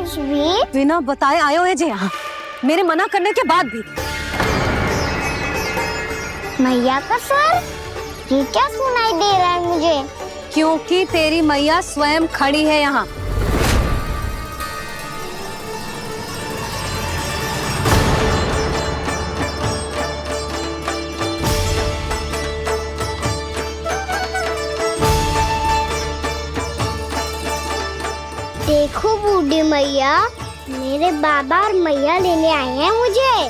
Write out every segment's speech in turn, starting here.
आज भी बिना बताए आयो है जे यहाँ, मेरे मना करने के बाद भी। मैया का स्वर, ये क्या सुनाई दे रहा है मुझे? क्योंकि तेरी मैया स्वयं खड़ी है यहाँ। देखो बूढ़ी मैया, मेरे बाबा और मैया लेने आए हैं मुझे।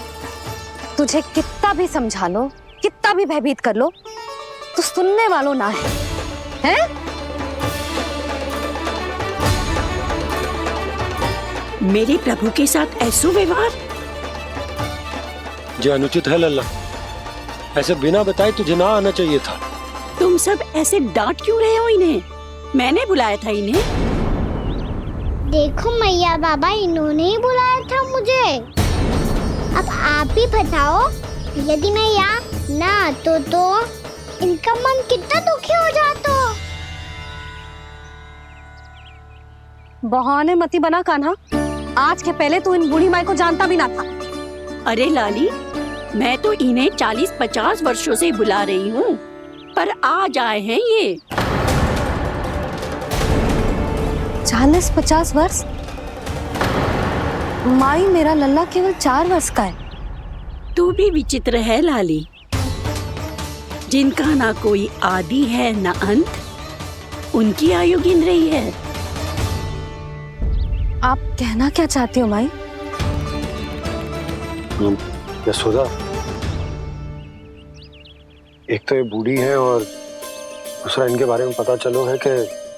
तुझे कितना भी समझा लो, कितना भी भयभीत कर लो, तो सुनने वालों ना है, हैं? मेरे प्रभु के साथ ऐसा व्यवहार जो अनुचित है लल्ला। ऐसे बिना बताए तुझे ना आना चाहिए था। तुम सब ऐसे डांट क्यों रहे हो इन्हें? मैंने बुलाया था इन्हें। देखो मैया बाबा, इन्होंने ही बुलाया था मुझे। अब आप ही बताओ, यदि मैं यहाँ ना आतो तो इनका मन कितना दुखी हो जाता। बहाने मती बना कान्हा, आज के पहले तू इन बूढ़ी माई को जानता भी ना था। अरे लाली, मैं तो इन्हें 40-50 वर्षों से बुला रही हूँ, पर आज आए हैं ये। 40-50 वर्ष? माई, मेरा लल्ला केवल 4 वर्ष का है। तू भी विचित्र है लाली, जिनका ना कोई आदि है ना अंत, उनकी आयु गिन रही है। आप कहना क्या चाहती हो माई? यशोदा, एक तो ये बूढ़ी है और दूसरा इनके बारे में पता चलो है कि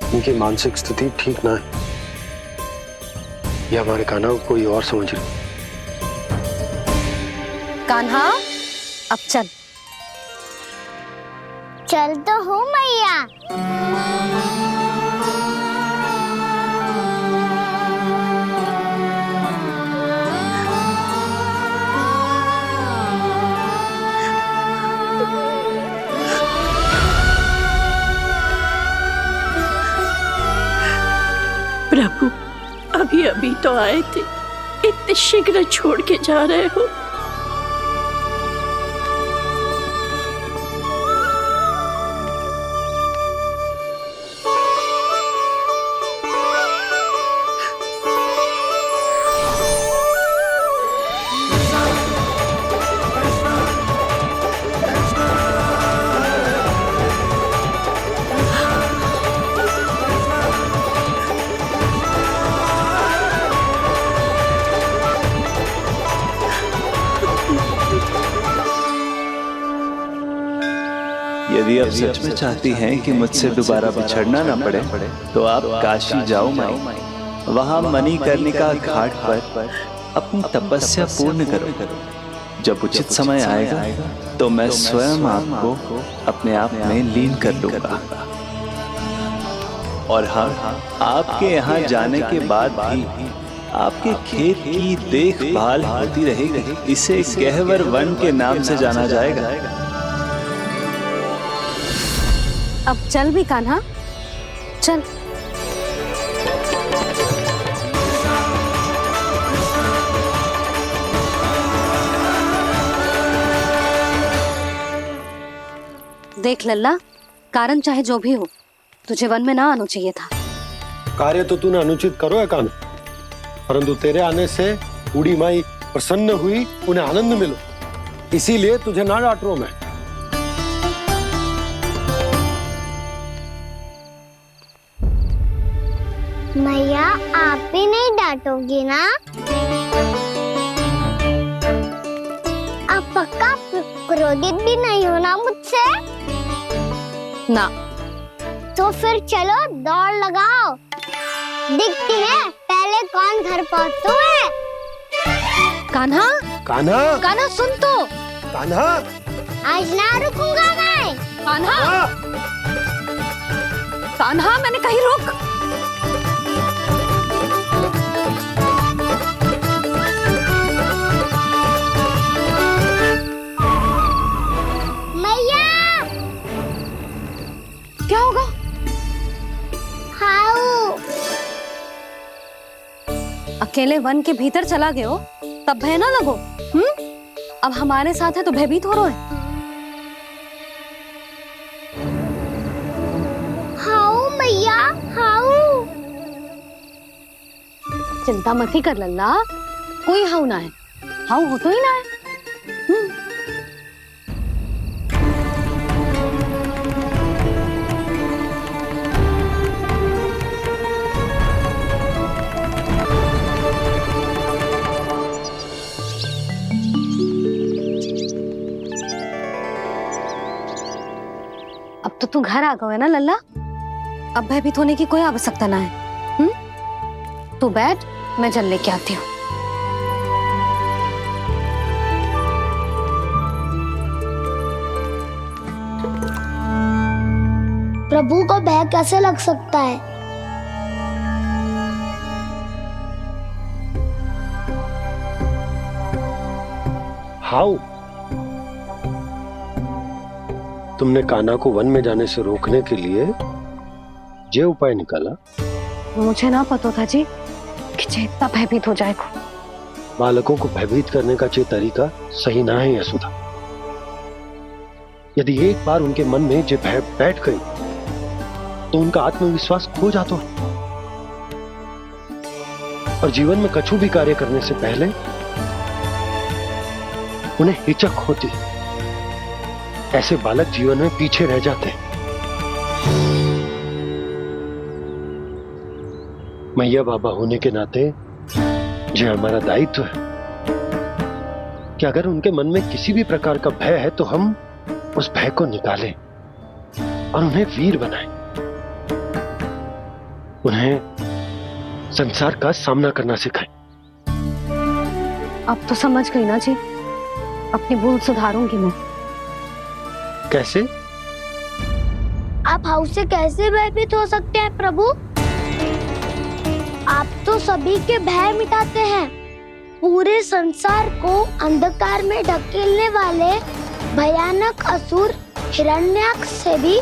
इनकी मानसिक स्थिति ठीक ना है। ये हमारे कान्हा को कोई और समझ रही। कान्हा, अब चल। चल तो हूँ मैया। प्रभु, अभी अभी तो आए थे, इतने शीघ्र छोड़ के जा रहे हो? यदि आप सच में चाहती हैं कि मुझसे दोबारा बिछड़ना न पड़े तो आप काशी जाओ माई। वहां मणिकर्णिका घाट पर अपनी तपस्या पूर्ण करो। जब उचित समय आएगा तो मैं स्वयं आपको अपने आप में लीन कर लूंगा। और हाँ, आपके यहाँ जाने के बाद भी आपके खेत की देखभाल होती रहेगी। इसे गहवर वन के नाम से जाना जाएगा। अब चल भी कान्हा, चल। देख लल्ला, कारण चाहे जो भी हो, तुझे वन में ना आना चाहिए था। कार्य तो तूने अनुचित करो है कान्हा, परंतु तेरे आने से बूढ़ी माई प्रसन्न हुई, उन्हें आनंद मिलो, इसीलिए तुझे ना डांट रहा हूं मैं। मैया, आप भी नहीं डांटोगी ना? आप पक्का क्रोधित भी नहीं हो ना मुझसे? ना। तो फिर चलो दौड़ लगाओ, दिखती है पहले कौन घर पहुंचता है। कान्हा, कान्हा, कान्हा सुन तो। कान्हा, आज ना रुकूंगा मैं। कान्हा, कान्हा, मैंने कही रुक। क्या होगा? खाओ। अकेले वन के भीतर चला गए हो तब भय ना लगो। अब हमारे साथ है तो भयभीत हो रहे हो। हाउ मैया हाउ। चिंता मत ही कर लल्ला, कोई हाउ ना है, हाउ हो तो ही ना है। अब तो तू घर आ गया है ना लल्ला, अब भयभीत होने की कोई आवश्यकता ना है। तू बैठ, मैं जल लेके आती हूँ। प्रभु को भय कैसे लग सकता है? हाउ? तुमने कान्हा को वन में जाने से रोकने के लिए ये उपाय निकाला? मुझे ना पता था जी कि जे इतना भयभीत हो जाएगा। बालकों को भयभीत करने का ये तरीका सही ना है यशोदा। यदि एक बार उनके मन में ये भय बैठ गई तो उनका आत्मविश्वास खो जाता है और जीवन में कछु भी कार्य करने से पहले उन्हें हिचक होती। ऐसे बालक जीवन में पीछे रह जाते हैं। मैया बाबा होने के नाते ये हमारा दायित्व है कि अगर उनके मन में किसी भी प्रकार का भय है तो हम उस भय को निकालें और उन्हें वीर बनाएं, उन्हें संसार का सामना करना सिखाएं। अब तो समझ गई ना जी, अपनी भूल सुधारूंगी मैं। कैसे? आप हाउ से कैसे भयभीत हो सकते हैं प्रभु? आप तो सभी के भय मिटाते हैं। पूरे संसार को अंधकार में ढकेलने वाले भयानक असुर हिरण्याक्ष से भी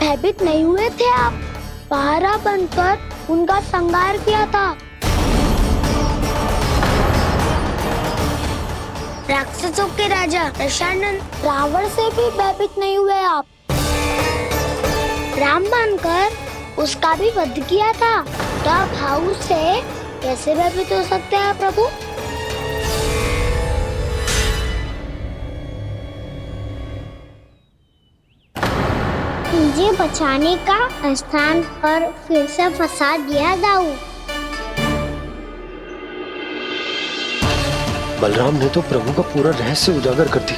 भयभीत नहीं हुए थे आप। पहरा बनकर उनका संहार किया था। राक्षसों के राजा दशानन रावण से भी भयभीत नहीं हुए आप। राम बनकर उसका भी वध किया था। तो आप हाउ से कैसे भयभीत हो सकते हैं प्रभु? मुझे बचाने का स्थान पर फिर से फंसा दिया दाऊ। बलराम ने तो प्रभु का पूरा रहस्य उजागर कर दी।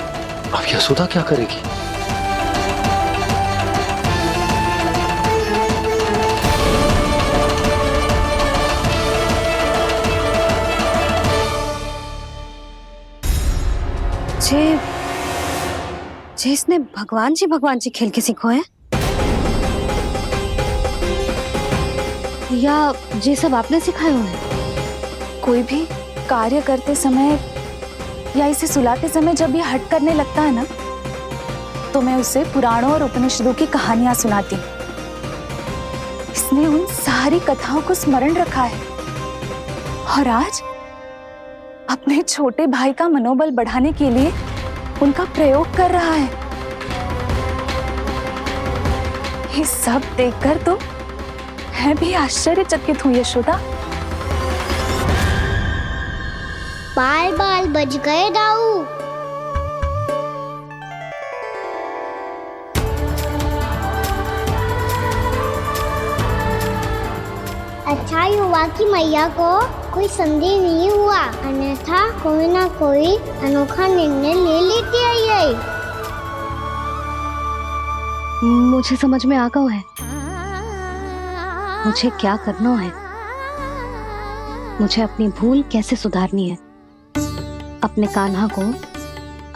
अब यशोदा क्या करेगी? जे इसने भगवान जी खेल के सीखो है या ये सब आपने सिखाए हुए हैं? कोई भी कार्य करते समय या इसे सुलाते समय जब ये हट करने लगता है ना, तो मैं उसे पुराणों और उपनिषदों की कहानियां सुनाती हूँ। इसने उन सारी कथाओं को स्मरण रखा है और आज अपने छोटे भाई का मनोबल बढ़ाने के लिए उनका प्रयोग कर रहा है। ये सब देखकर तो मैं भी आश्चर्यचकित हूँ यशोदा। बाल बाल बज गए दाऊ। अच्छा ही हुआ कि मैया को कोई संदेह नहीं हुआ, अन्यथा कोई ना कोई अनोखा निर्णय ले लेती है ये। मुझे समझ में आ गया है मुझे क्या करना है। मुझे अपनी भूल कैसे सुधारनी है, अपने कान्हा को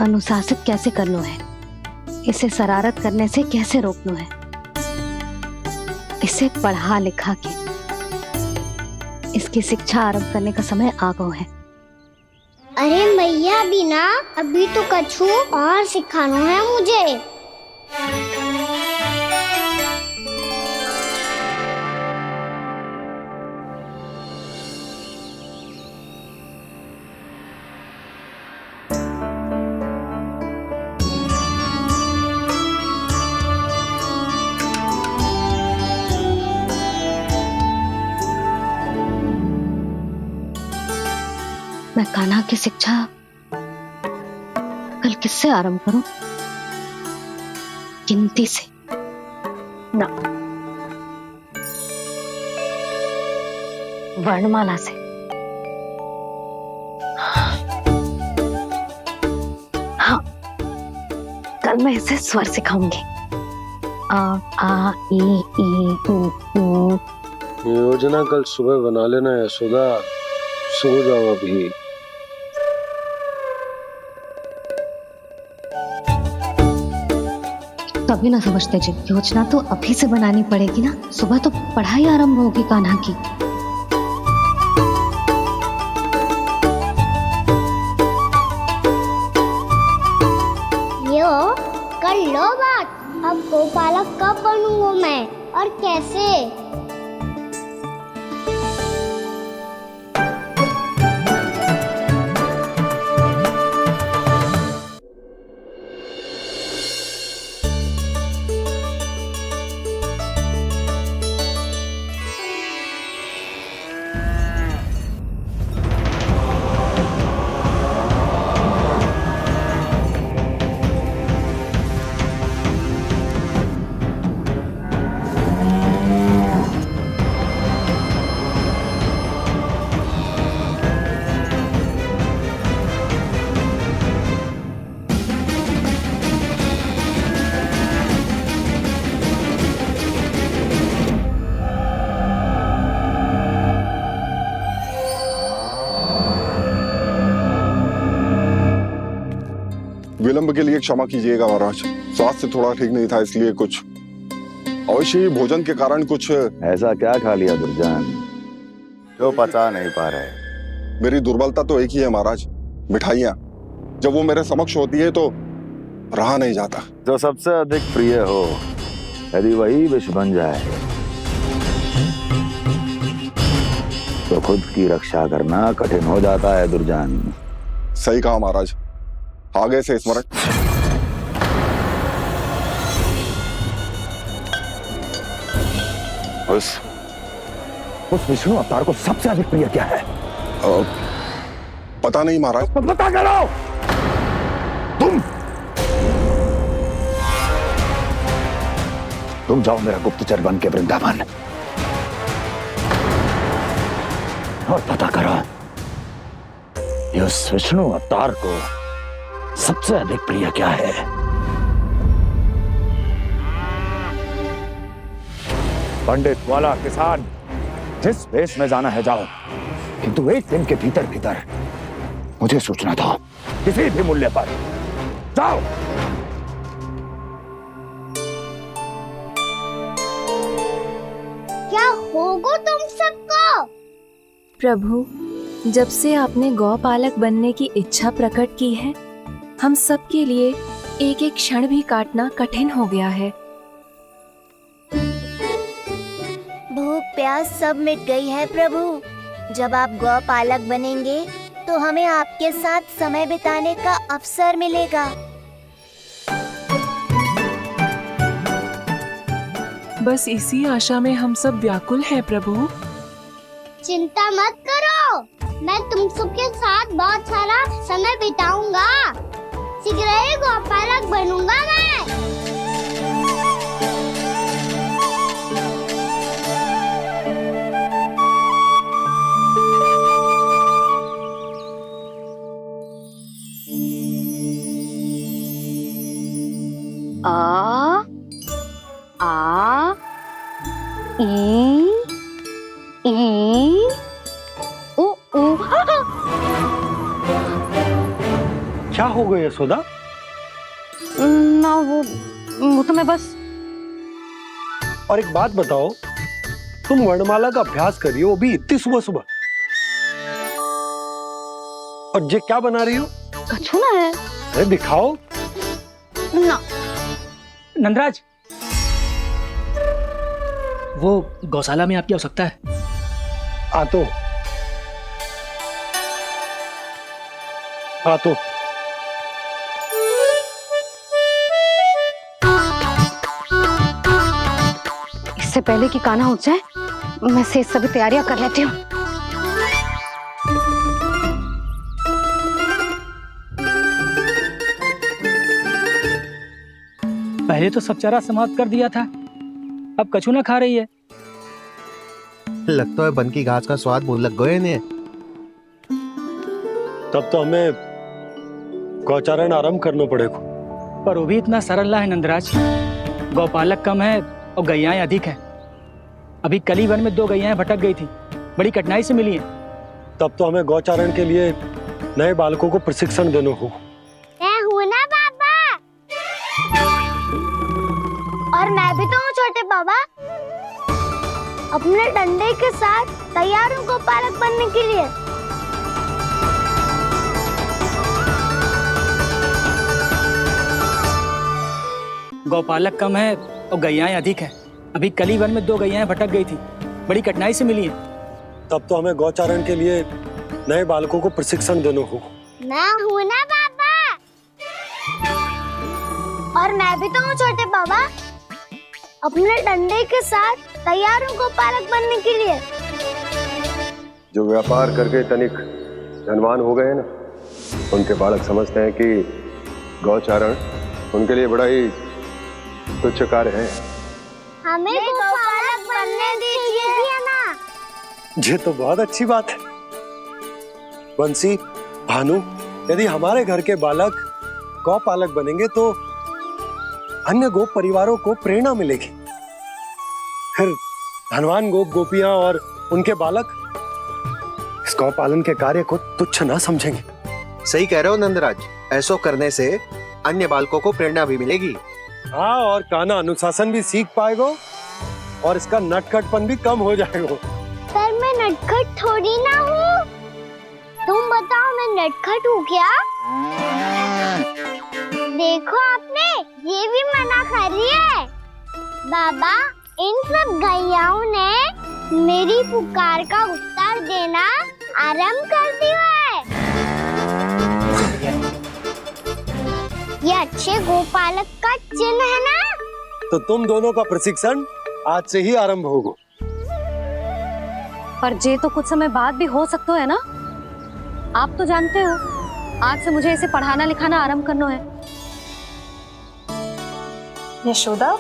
अनुशासित कैसे करना है, इसे शरारत करने से कैसे रोकना है, इसे पढ़ा लिखा के इसकी शिक्षा आरंभ करने का समय आ गया है। अरे मैया बिना अभी तो कछु और सिखाना है मुझे। मैं कान्हा की शिक्षा कल किससे आरंभ करूं? गिनती से ना, वर्णमाला से। हाँ, कल मैं इसे स्वर सिखाऊंगी। आ आ ई ई उ। योजना कल सुबह बना लेना यशोदा, सो जाओ अभी। तभी ना समझते जी, योजना तो अभी से बनानी पड़ेगी ना, सुबह तो पढ़ाई आरंभ होगी कान्हा की। यो कर लो बात, अब गोपालक कब बनूंगा मैं और कैसे? विलंब के लिए क्षमा कीजिएगा महाराज, स्वास्थ्य थोड़ा ठीक नहीं था इसलिए कुछ अवश्य ही भोजन के कारण कुछ। ऐसा क्या खा लिया दुर्जन जो पचा नहीं पा रहे? मेरी दुर्बलता तो एक ही है महाराज, मिठाइयाँ। जब वो मेरे समक्ष होती है तो रहा नहीं जाता। जो सबसे अधिक प्रिय हो, यदि वही विष बन जाए तो खुद की रक्षा करना कठिन हो जाता है दुर्जन। सही कहा महाराज, आगे से स्मरण। उस विष्णु अवतार को सबसे अधिक प्रिय क्या है? पता नहीं महाराज। तो पता करो। तुम जाओ मेरा गुप्तचर बन के वृंदावन और पता करो इस विष्णु अवतार को सबसे अधिक प्रिय क्या है। पंडित वाला किसान जिस वेश में जाना है जाओ, किंतु एक दिन के भीतर भीतर मुझे सूचना दो, किसी भी मूल्य पर जाओ। क्या होगा तुम सबको? प्रभु, जब से आपने गौपालक बनने की इच्छा प्रकट की है, हम सब के लिए एक एक क्षण भी काटना कठिन हो गया है। भूख प्यास सब मिट गई है प्रभु। जब आप गौपालक बनेंगे तो हमें आपके साथ समय बिताने का अवसर मिलेगा। बस इसी आशा में हम सब व्याकुल हैं प्रभु। चिंता मत करो, मैं तुम सबके साथ बहुत सारा समय बिताऊंगा। शीघ्र ही गोपालक बनूंगा मैं। आ आ ई ओ ओ। क्या हो गया यशोदा? ना वो तो मैं बस। और एक बात बताओ, तुम वर्णमाला का अभ्यास कर रही हो, अभी इतनी सुबह सुबह, और ये क्या बना रही हो? छूना है। अरे दिखाओ ना। नंदराज, वो गौशाला में आपकी आवश्यकता है। आ तो इससे पहले कि कान्हा उठ जाए, मैं से सभी तैयारियां कर लेती हूँ। पहले तो सब चारा समाप्त कर दिया था, अब कछु ना खा रही है। लगता है बन की घास का स्वाद भूल लग गए इन्हें। तब तो हमें गौचारण आरंभ करना पड़ेगा। पर वो भी इतना सरल है नंदराज। गौपालक कम है और गैयाएं अधिक है। अभी कली वन में 2 गैयाएं भटक गई थी, बड़ी कठिनाई से मिली हैं। तब तो हमें गौचारण के लिए नए बालकों को प्रशिक्षण देना हो। मैं हूँ ना बाबा, और मैं भी तो हूँ छोटे बाबा। अपने डंडे के साथ तैयार हूँ गौपालक बनने के लिए। गौपालक कम है और गैयाएं अधिक है। अभी कली वन में 2 गैयाएं भटक गई थी, बड़ी कठिनाई से मिली हैं। तब तो हमें गौचारण के लिए नए बालकों को प्रशिक्षण देना हो। मैं हूँ ना बाबा, और मैं भी तो हूँ छोटे बाबा। अपने डंडे के साथ तैयार हूँ गौपालक बनने के लिए। जो व्यापार करके तनिक धनवान हो गए हैं ना, उनके बालक समझते हैं कि गौचारण उनके लिए बड़ा ही तुच्छ कार्य है। हमें गौपालक बनने दीजिए ना। ये तो बहुत अच्छी बात है। बंसी, भानु, यदि हमारे घर के बालक गौपालक बनेंगे तो अन्य गोप परिवारों को प्रेरणा मिलेगी। फिर धनवान गोप गोपियां और उनके बालक इस गौपालन के कार्य को तुच्छ ना समझेंगे। सही कह रहे हो नंदराज, ऐसा करने से अन्य बालकों को प्रेरणा भी मिलेगी। हाँ, और कान्हा अनुशासन भी सीख पाएगा और इसका नटखटपन भी कम हो जाएगा। पर मैं नटखट थोड़ी ना हूँ। तुम बताओ, मैं नटखट हूँ क्या? देखो आपने ये भी मना कर रही है। बाबा, इन सब गैयाओं ने मेरी पुकार का उत्तर देना आरंभ कर दिया है। ये अच्छे गोपालक का चिन्ह है ना? तो तुम दोनों का प्रशिक्षण आज से ही आरंभ होगा। पर जे तो कुछ समय बाद भी हो सकता है ना। आप तो जानते हो, आज से मुझे इसे पढ़ाना लिखाना आरंभ करना है। यशोदा,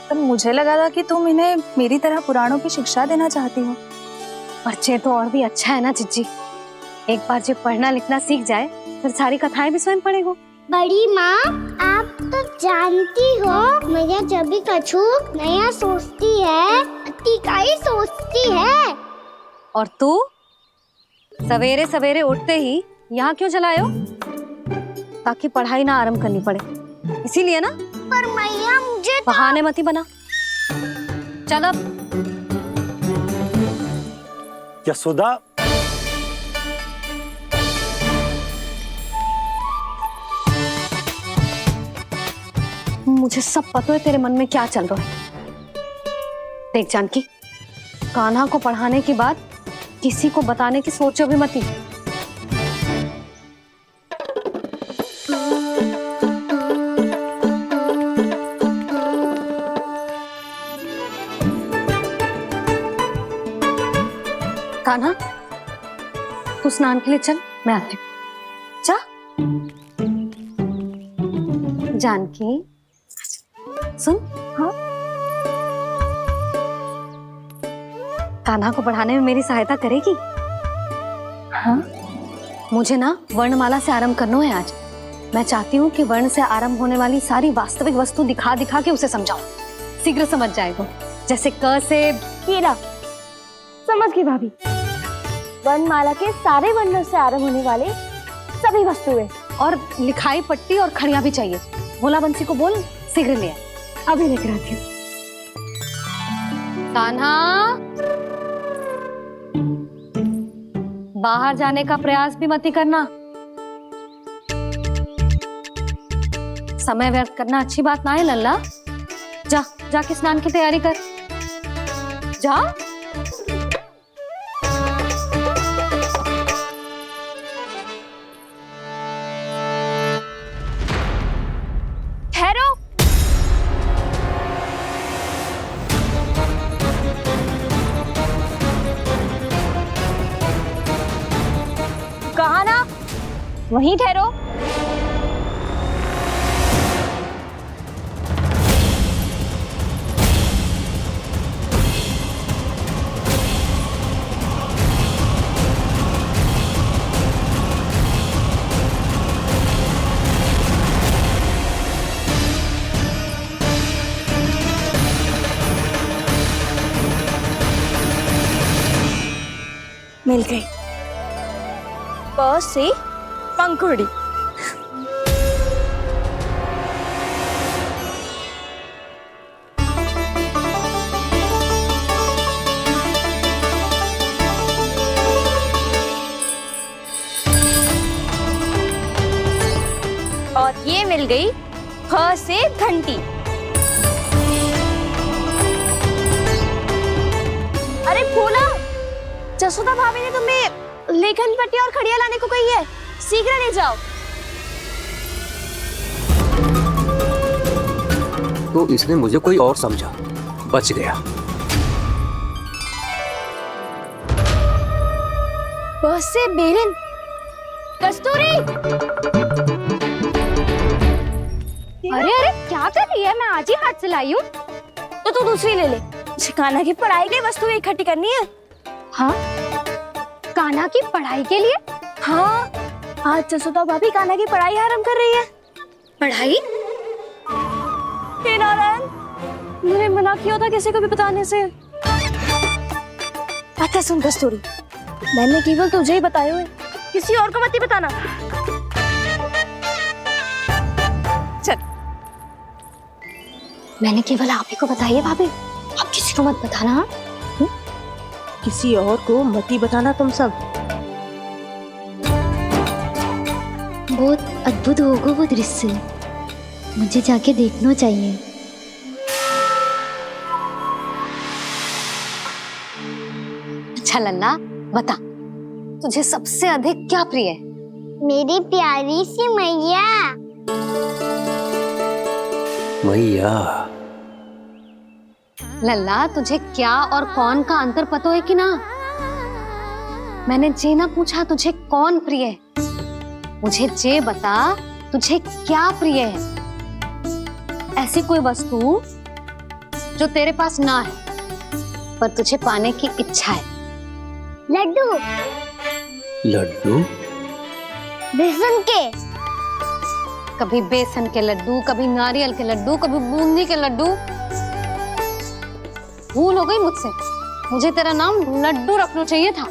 पर मुझे लगा था कि तुम इन्हें मेरी तरह पुराणों की शिक्षा देना चाहती हो। पर जे तो और भी अच्छा है ना जिज्जी। एक बार जो पढ़ना लिखना सीख जाए फिर सारी कथाएं भी स्वयं पढ़ेगा। बड़ी माँ, आप तो जानती हो मैया जब भी कछु नया सोचती है, अतिकाई सोचती है। और तू सवेरे सवेरे उठते ही यहाँ क्यों चलायो? ताकि पढ़ाई ना आरंभ करनी पड़े, इसीलिए ना। पर मैया मुझे तो... बहाने मती बना। चल अब। यशोदा, मुझे सब पता है तेरे मन में क्या चल रहा है। देख जानकी, कान्हा को पढ़ाने की बात किसी को बताने की सोचो भी मती। कान्हा, तू स्नान के लिए चल, मैं आती हूँ। जा। जानकी, सुन। हाँ? कान्हा को पढ़ाने में मेरी सहायता करेगी? हाँ? मुझे ना वर्णमाला से आरंभ करना है आज। मैं चाहती हूँ कि वर्ण से आरंभ होने वाली सारी वास्तविक वस्तु दिखा दिखा के उसे समझाऊं। शीघ्र समझ जाएगा। जैसे क से कीड़ा। समझ गई भाभी। वर्णमाला के सारे वर्णों से आरंभ होने वाले सभी वस्तुएं। और लिखाई पट्टी और खड़िया भी चाहिए। भोला बंसी को बोल शीघ्र ले आए। अभी लेकर आती हूँ। कान्हा, बाहर जाने का प्रयास भी मत करना। समय व्यर्थ करना अच्छी बात ना है लल्ला। जा, जाके स्नान की तैयारी कर। जा। ठहरो। कहा ना, वहीं ठहरो। मिल गई। प से पंखुड़ी। और ये मिल गई फ से घंटी। अरे फूला, जसोदा भाभी ने तुम्हें लेखन पट्टी और खड़िया लाने को कही है, शीघ्र ले जाओ। तो इसने मुझे कोई और समझा, बच गया। बस से बेलन। कस्तूरी, अरे अरे क्या कर रही है? मैं आज ही हाथ से लाई हूँ। तो तू दूसरी ले ले। कान्हा की पढ़ाई की वस्तु इकट्ठी करनी है। हाँ, कान्हा की पढ़ाई के लिए? हाँ, आज जसोदा भाभी कान्हा की पढ़ाई आरंभ कर रही है। पढ़ाई? हे नारायण, मैंने मना किया था किसी को भी बताने से। अच्छा सुन कस्तूरी, मैंने केवल तुझे ही बताया है, किसी और को मत ही बताना। चल। मैंने केवल आप ही को बताई है भाभी, आप किसी को मत बताना। हाँ? किसी और को मत ही बताना तुम सब। बहुत अद्भुत होगा वो दृश्य, मुझे जाके देखना चाहिए। अच्छा लल्ला, बता तुझे सबसे अधिक क्या प्रिय है? मेरी प्यारी सी मैया। मैया। लल्ला, तुझे क्या और कौन का अंतर पता है कि ना? मैंने जे ना पूछा तुझे कौन प्रिय है, मुझे जे बता तुझे क्या प्रिय है। ऐसी कोई वस्तु जो तेरे पास ना है पर तुझे पाने की इच्छा है। लड्डू। लड्डू? बेसन के। कभी बेसन के लड्डू, कभी नारियल के लड्डू, कभी बूंदी के लड्डू। भूल हो गई मुझसे, मुझे तेरा नाम लड्डू रखना चाहिए था।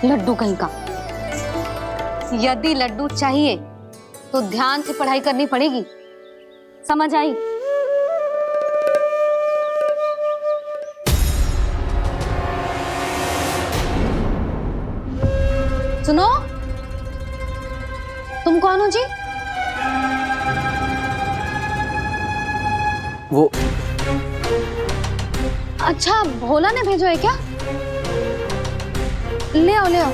लड्डू कहीं का। यदि लड्डू चाहिए तो ध्यान से पढ़ाई करनी पड़ेगी, समझ आई? सुनो, तुम कौन हो जी? वो अच्छा, भोला ने भेजो है क्या? ले आओ ले आओ।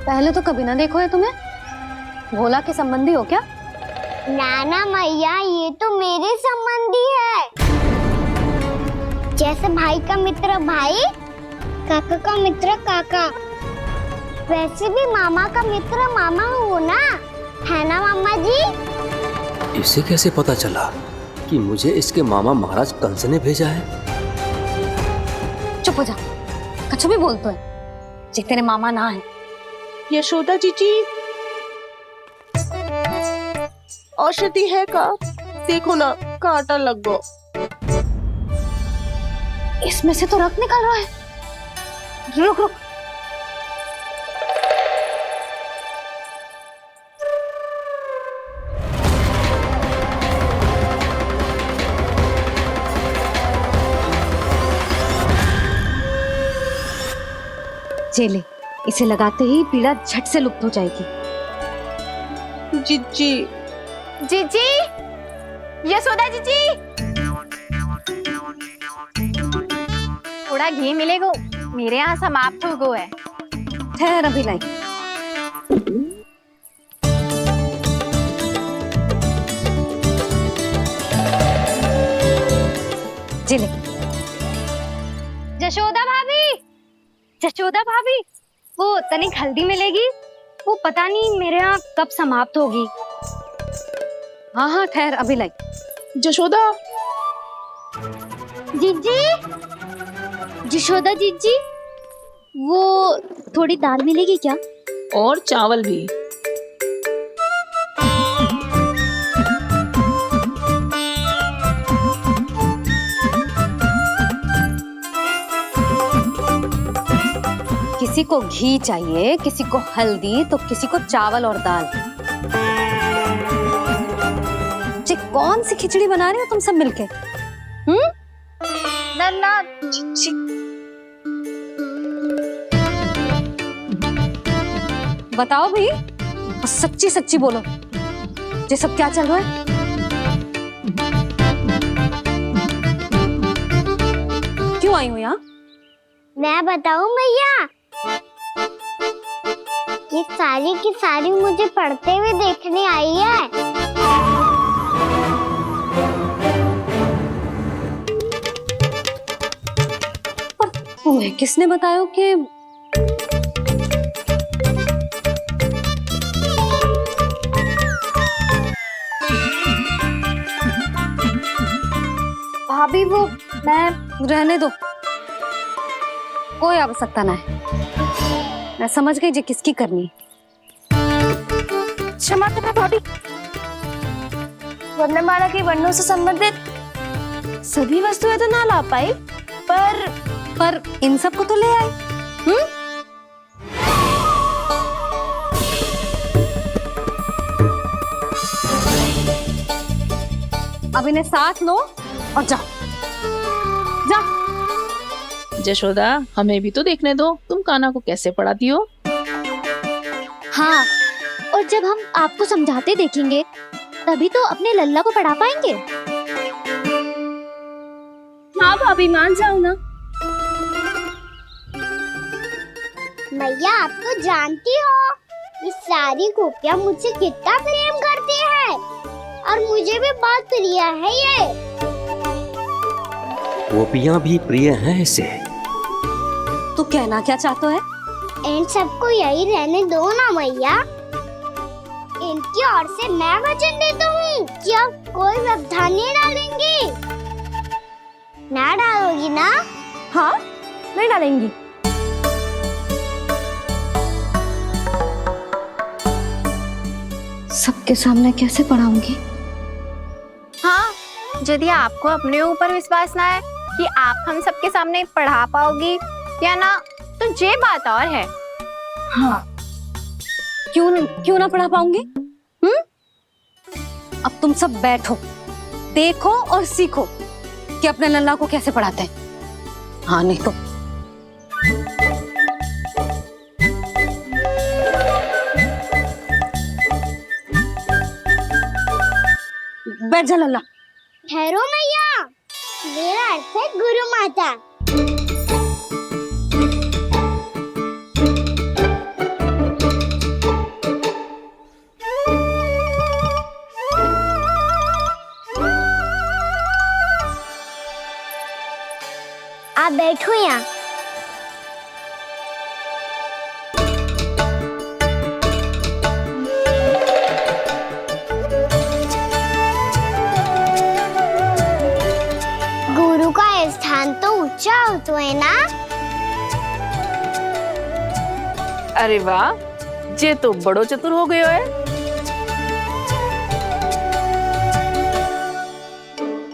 पहले तो कभी ना देखो है तुम्हें। भोला के संबंधी हो क्या? नाना मैया, ये तो मेरे संबंधी है। जैसे भाई का मित्र भाई, काका का मित्र काका, वैसे भी मामा का मित्र मामा हो ना, है ना मामा जी? इसे कैसे पता चला कि मुझे इसके मामा महाराज कंस ने भेजा है? चुप हो जा, कछु भी बोलते है जे तेरे मामा ना है। यशोदा जीजी, औषधि है का? देखो ना, कांटा लग गो। इसमें से तो रक्त निकल रहा है। रुक रुक। चले, इसे लगाते ही पीड़ा झट से लुप्त हो जाएगी। जीजी, जीजी, यशोदा जीजी, थोड़ा घी मिलेगा, मेरे यहाँ समाप्त हो गया है। ठहर अभी लाई। जिले। जशोदा भाभी, जशोदा भाभी, वो तनिक हल्दी मिलेगी? वो पता नहीं मेरे यहाँ कब समाप्त होगी। हाँ हाँ ठहर अभी लाई। जशोदा, जीजी, जशोदा जीजी, वो थोड़ी दाल मिलेगी क्या? और चावल भी। किसी को घी चाहिए, किसी को हल्दी, तो किसी को चावल और दाल। ये कौन सी खिचड़ी बना रहे हो तुम सब मिलके? नन्ना बताओ भाई, सच्ची सच्ची बोलो, ये सब क्या चल रहा है? क्यों आई हो यहाँ? मैं बताऊं भैया, ये सारी की सारी मुझे पढ़ते हुए देखने आई है। पर तुम्हें किसने बताया कि भाभी? वो मैं रहने दो, कोई आवश्यकता ना है। मैं समझ गई जी किसकी करनी। क्षमा करना भाभी, वर्णमाला के वर्णों से संबंधित सभी वस्तुएं तो ना ला पाई, पर इन सब को तो ले आई। अब इन्हें साथ लो और जाओ। जशोदा, हमें भी तो देखने दो तुम कान्हा को कैसे पढ़ाती हो। हाँ, और जब हम आपको समझाते देखेंगे तभी तो अपने लल्ला को पढ़ा पाएंगे। हाँ भाभी, मान जाओ ना। मैया, आप तो जानती हो ये सारी गोपियां मुझसे कितना प्रेम करती है, और मुझे भी बहुत प्रिय है ये। गोपियां भी प्रिय हैं इसे। तू कहना क्या चाहता है? इन सबको यही रहने दो ना मैया। इनकी ओर से मैं वचन देता हूँ कि अब कोई व्यवधान नहीं डालेंगी। ना डालोगी ना? हाँ, नहीं डालेंगी। सबके सामने कैसे पढ़ाऊंगी? हाँ, यदि आपको अपने ऊपर विश्वास ना है कि आप हम सबके सामने पढ़ा पाओगी या ना, तो ये बात और है। हाँ, क्यों ना पढ़ा पाऊंगी? अब तुम सब बैठो, देखो और सीखो कि अपने लल्ला को कैसे पढ़ाते हैं। हाँ, नहीं तो बैठ जा लल्ला। ठहरो मैया, मेरा अर्थ है गुरु माता। आप बैठो यहाँ। गुरु का स्थान तो ऊंचा होता है ना? अरे वाह, जे तो बड़ो चतुर हो गयो है।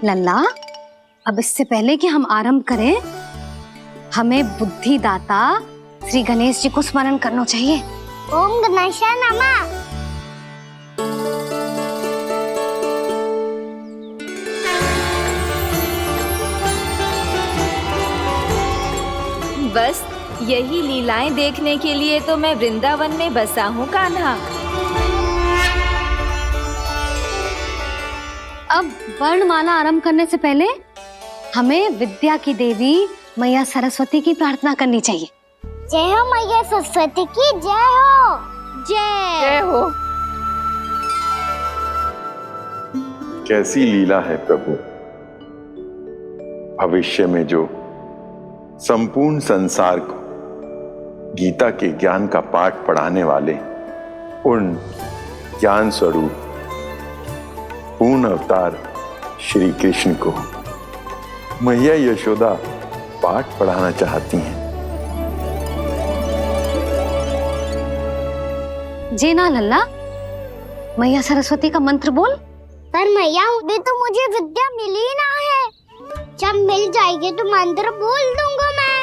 लल्ला, अब इससे पहले कि हम आरंभ करें, हमें बुद्धिदाता श्री गणेश जी को स्मरण करना चाहिए। ओम गणेशाय नमः। बस यही लीलाएं देखने के लिए तो मैं वृंदावन में बसा हूँ कान्हा। अब वर्णमाला आरंभ करने से पहले हमें विद्या की देवी मैया सरस्वती की प्रार्थना करनी चाहिए। जय हो मैया सरस्वती की जय हो। जय हो। कैसी लीला है प्रभु। भविष्य में जो संपूर्ण संसार को गीता के ज्ञान का पाठ पढ़ाने वाले उन ज्ञान स्वरूप पूर्ण अवतार श्री कृष्ण को मैया यशोदा पाठ पढ़ाना चाहती हैं। जी ना लल्ला, मैया सरस्वती का मंत्र बोल। पर मैया, अभी तो मुझे विद्या मिली ना है। जब मिल जाएगी तो मंत्र बोल दूंगा मैं।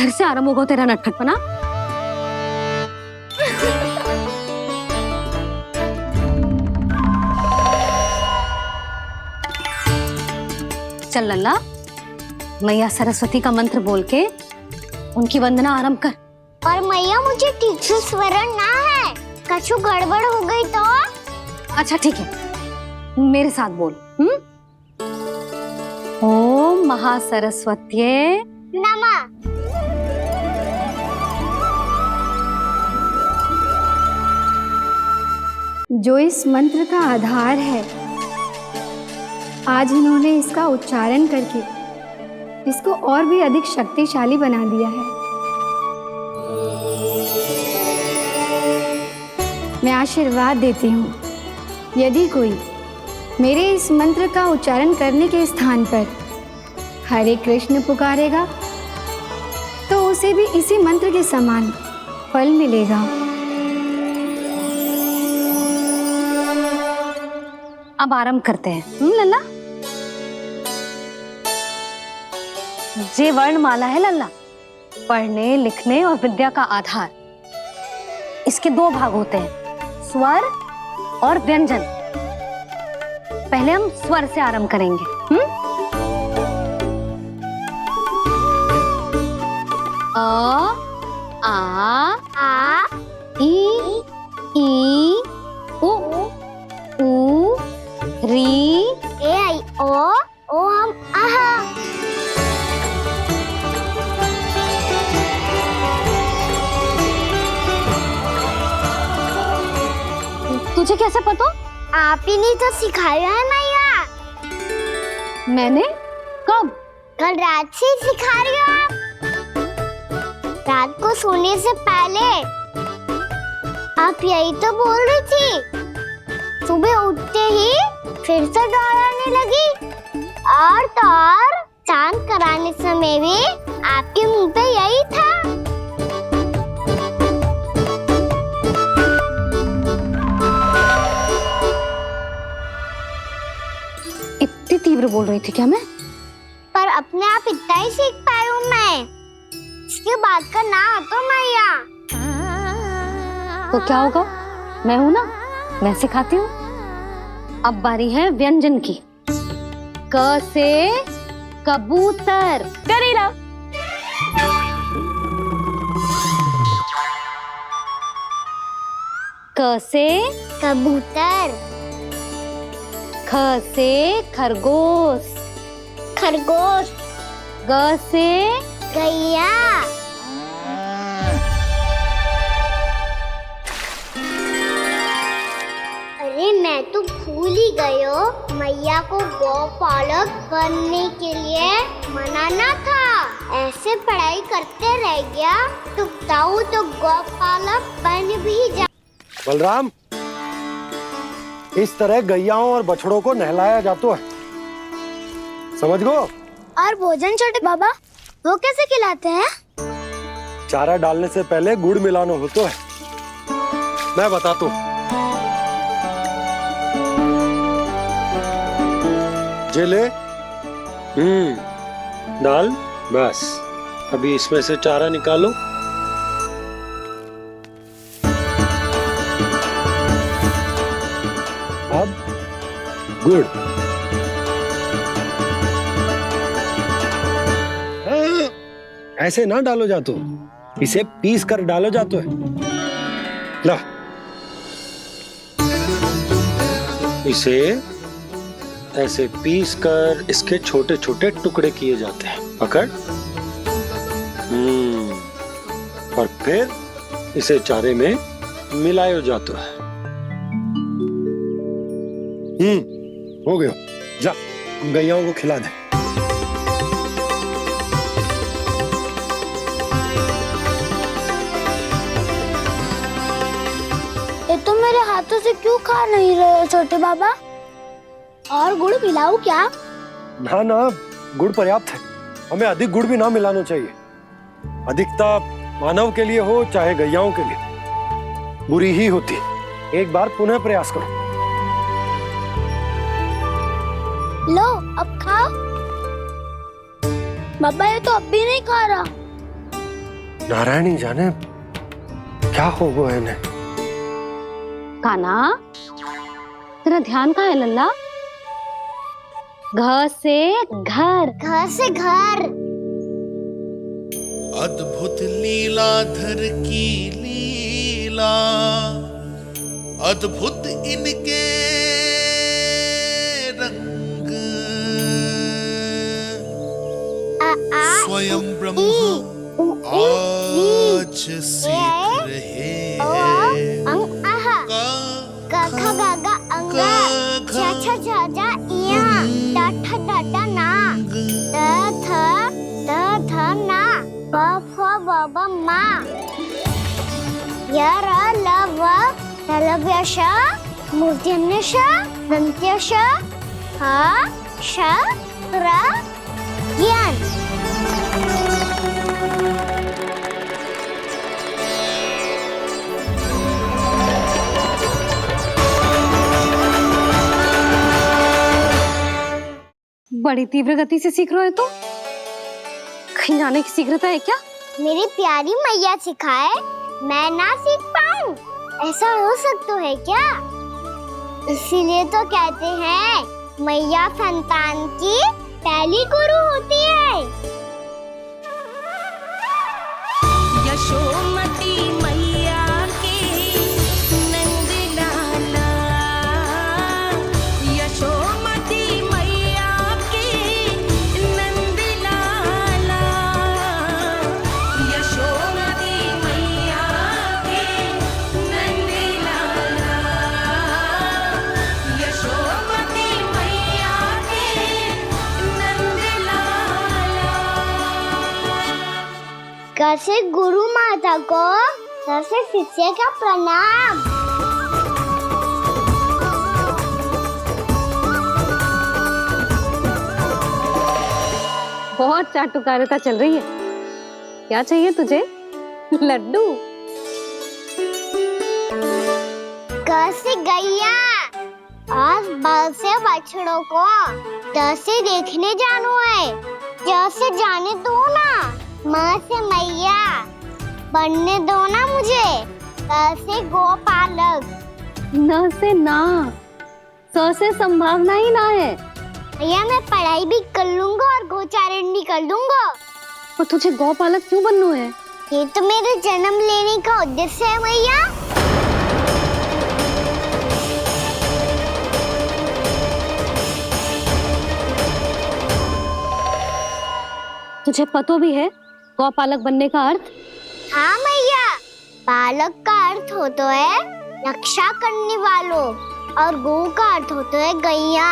फिर से आरंभ होगा तेरा नटखटपना। चल लल्ला, मैया सरस्वती का मंत्र बोल के उनकी वंदना आरंभ कर। और मैया मुझे ठीक से स्वरण ना है, कछु गड़बड़ हो गई तो? अच्छा ठीक है, मेरे साथ बोल। ओम महासरस्वत्ये नमः। जो इस मंत्र का आधार है, आज इन्होंने इसका उच्चारण करके इसको और भी अधिक शक्तिशाली बना दिया है। मैं आशीर्वाद देती हूँ, यदि कोई मेरे इस मंत्र का उच्चारण करने के स्थान पर हरे कृष्ण पुकारेगा तो उसे भी इसी मंत्र के समान फल मिलेगा। अब आरंभ करते हैं। लल्ला, जे वर्णमाला है लल्ला, पढ़ने लिखने और विद्या का आधार। इसके दो भाग होते हैं, स्वर और व्यंजन। पहले हम स्वर से आरंभ करेंगे। अ, आ, ई, उ, री, ए आई ओ हम आहा। तुझे कैसे पता? आप ही ने तो सिखाया है मैया। मैंने? कब? कल रात से सिखा रही हो आप। रात को सोने से पहले आप यही तो बोल रही थी। सुबह उठते ही फिर से दोहराने लगी, और तो और चांद कराने समय भी आपके मुंह पे यही था। इतनी तीव्र बोल रही थी क्या मैं? पर अपने आप इतना ही सीख पाई हूँ मैं। इसके बाद का ना तो मैया। तो क्या होगा? मैं हूं ना, मैं सिखाती हूँ। अब बारी है व्यंजन की। क से कबूतर। करेला। क से कबूतर। ख से खरगोश। खरगोश। ग से गैया। अरे मैं तो भूल ही गई हूँ, मैया को गौपालक बनने के लिए मनाना था। ऐसे पढ़ाई करते रह गया तो ताऊ तो गौपालक बन भी जा। बलराम, इस तरह गैयाओं और बछड़ों को नहलाया जाता है, समझ गो? और भोजन छोटे बाबा, वो कैसे खिलाते हैं? चारा डालने से पहले गुड़ मिलाना होता है, मैं बताता हूँ। जे ले, डाल, बस। अभी इसमें से चारा निकालो। अब गुड़। ऐसे ना डालो जातो, इसे पीस कर डालो जातो है। ला, इसे ऐसे पीस कर इसके छोटे छोटे टुकड़े किए जाते हैं। पकड़। और फिर इसे चारे में मिलाया जाता है। हो गया, जा हम गैयाओं को खिला दे। ये तो मेरे हाथों से क्यों खा नहीं रहे हो छोटे बाबा? और गुड़ मिलाऊं क्या? ना ना, गुड़ पर्याप्त है। हमें अधिक गुड़ भी ना मिलाना चाहिए। अधिकता मानव के लिए हो चाहे गैयाओं के लिए बुरी ही होती। एक बार पुनः प्रयास करो। लो अब खाओ। बाबा ये तो अब भी नहीं खा रहा। नारायणी जाने क्या हो गया इन्हें। कान्हा, तेरा ध्यान कहाँ है लल्ला? घर से घर, घर से घर। अद्भुत लीलाधर की लीला, अद्भुत इनके रंग, स्वयं ब्रह्म आज सीख रहे हैं। क ख ग घ अंग, छ छ छ ज इया, ट ठ ड ड ना, द थ ना, ब फ ब ब मा, य र ल व लव्य श, मूर्धन्य श, दन्त्य श, ह श र ज्ञान। बड़ी तीव्र गति से सीख रहे हो तो कहीं जाने की शीघ्रता है क्या? मेरी प्यारी मैया सिखाए, मैं ना सीख पाऊं, ऐसा हो सकता है क्या? इसीलिए तो कहते हैं मैया संतान की पहली गुरु होती है। यशोमती मैया की नंद लाला, यशोमती मैया की नंद लाला, यशोमती मैया की नंद लाला, यशोमती मैया की नंद लाला। कैसे गुरु माता को, कैसे शिष्य का प्रणाम। बहुत चाटुकारिता चल रही है। क्या चाहिए तुझे? लड्डू? कैसे गैया आज बल से बछड़ों को कैसे देखने जानो है, जैसे जाने दो ना, माँ से मैया बनने दो ना मुझे। कैसे गोपालक, न से ना, स से संभावना ही ना है। भैया मैं पढ़ाई भी कर लूंगा और गोचारण भी कर दूंगा। और तुझे गौपालक क्यों बनना है? ये तो मेरे जन्म लेने का उद्देश्य है भैया। तुझे पता भी है गौपालक बनने का अर्थ? हाँ मैया, पालक का अर्थ होता है रक्षा करने वालों, और गो का अर्थ होता है गैया।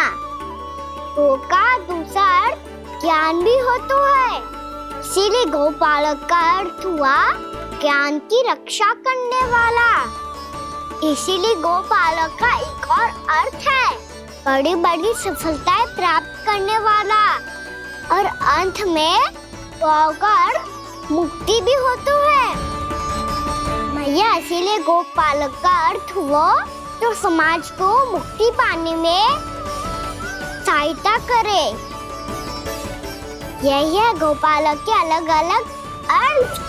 गो का दूसरा अर्थ ज्ञान भी होता है, इसीलिए गोपालक का अर्थ हुआ ज्ञान की रक्षा करने वाला। इसीलिए गोपालक का एक और अर्थ है बड़ी बड़ी सफलताएं प्राप्त करने वाला, और अंत में गौ का अर्थ मुक्ति भी होता है। भैया इसीलिए गोपालक का अर्थ हुआ जो समाज को मुक्ति पाने में सहायता करे। यही है गोपालक के अलग अलग अर्थ।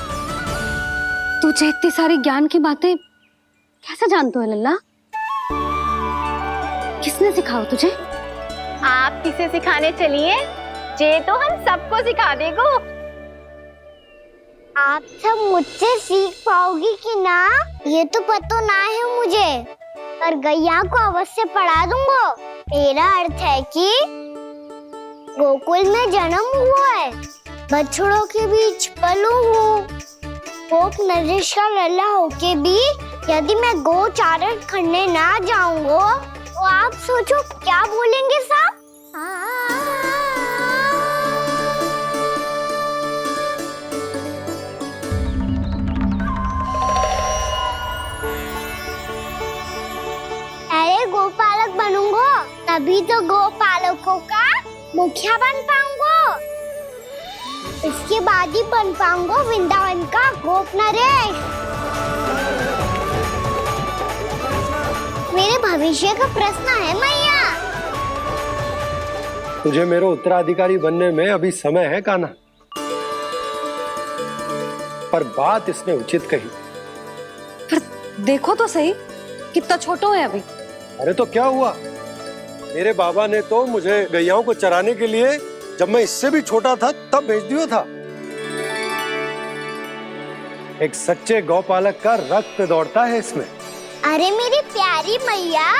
तुझे इतनी सारी ज्ञान की बातें कैसे जानते हो लल्ला? किसने सिखाओ तुझे? आप किसे सिखाने चलिए, जे तो हम सबको सिखा देगो। आप सब मुझसे सीख पाओगी कि ना ये तो पता ना है मुझे, पर गैया को अवश्य पढ़ा दूंगा। मेरा अर्थ है कि गोकुल में जन्म हुआ है, बछड़ों के बीच पलू हूँ, गोप नरेश का लल्ला होके भी यदि मैं गोचारण करने ना जाऊंगा तो आप सोचो क्या बोलेंगे साहब? अरे गोपालक बनूंगा तभी तो गोपालकों का मुखिया बन पाऊंगा, इसके बाद ही बन पाऊंगा वृंदावन का गोप नरेश। मेरे भविष्य का प्रश्न है मैया। तुझे मेरा उत्तराधिकारी बनने में अभी समय है कान्हा। पर बात इसने उचित कही। पर देखो तो सही, कितना छोटो है अभी। अरे तो क्या हुआ, मेरे बाबा ने तो मुझे गैयाओं को चराने के लिए जब मैं इससे भी छोटा था तब भेज दिया था। एक सच्चे गौपालक का रक्त दौड़ता है इसमें। अरे मेरी प्यारी मैया,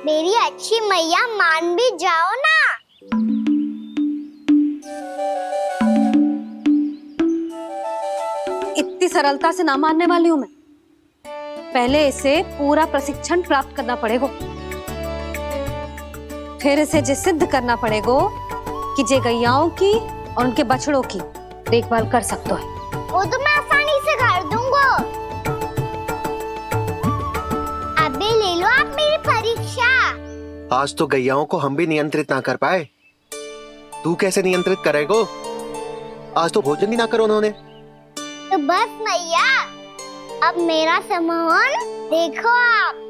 मेरी अच्छी मैया, मान भी जाओ ना। इतनी सरलता से ना मानने वाली हूं मैं। पहले इसे पूरा प्रशिक्षण प्राप्त करना पड़ेगा, फिर इसे जे सिद्ध करना पड़ेगा कि जे गैयाओं की और उनके बछड़ों की देखभाल कर सकते है। वो तो मैं आसानी से कर दूंगा। अबे ले लो आप मेरी परीक्षा। आज तो गैयाओं को हम भी नियंत्रित ना कर पाए, तू कैसे नियंत्रित करेगो? आज तो भोजन ही ना करो उन्होंने। तो बस मैया, अब मेरा सम्मान देखो आप।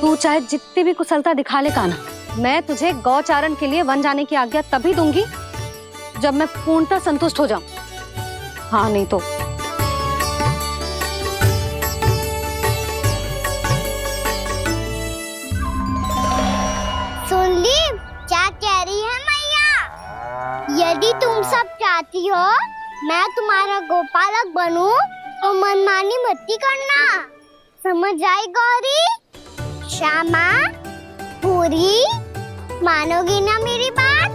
तू चाहे जितनी भी कुशलता दिखा ले कान्हा, मैं तुझे गौचारण के लिए वन जाने की आज्ञा तभी दूंगी जब मैं पूर्णतः संतुष्ट हो जाऊं। हाँ नहीं तो सुन ली क्या कह रही है मैया? यदि तुम सब चाहती हो मैं तुम्हारा गोपालक बनूं तो मनमानी मत करना, समझ आई गौरी? श्यामा, पूरी, मानोगी ना मेरी बात?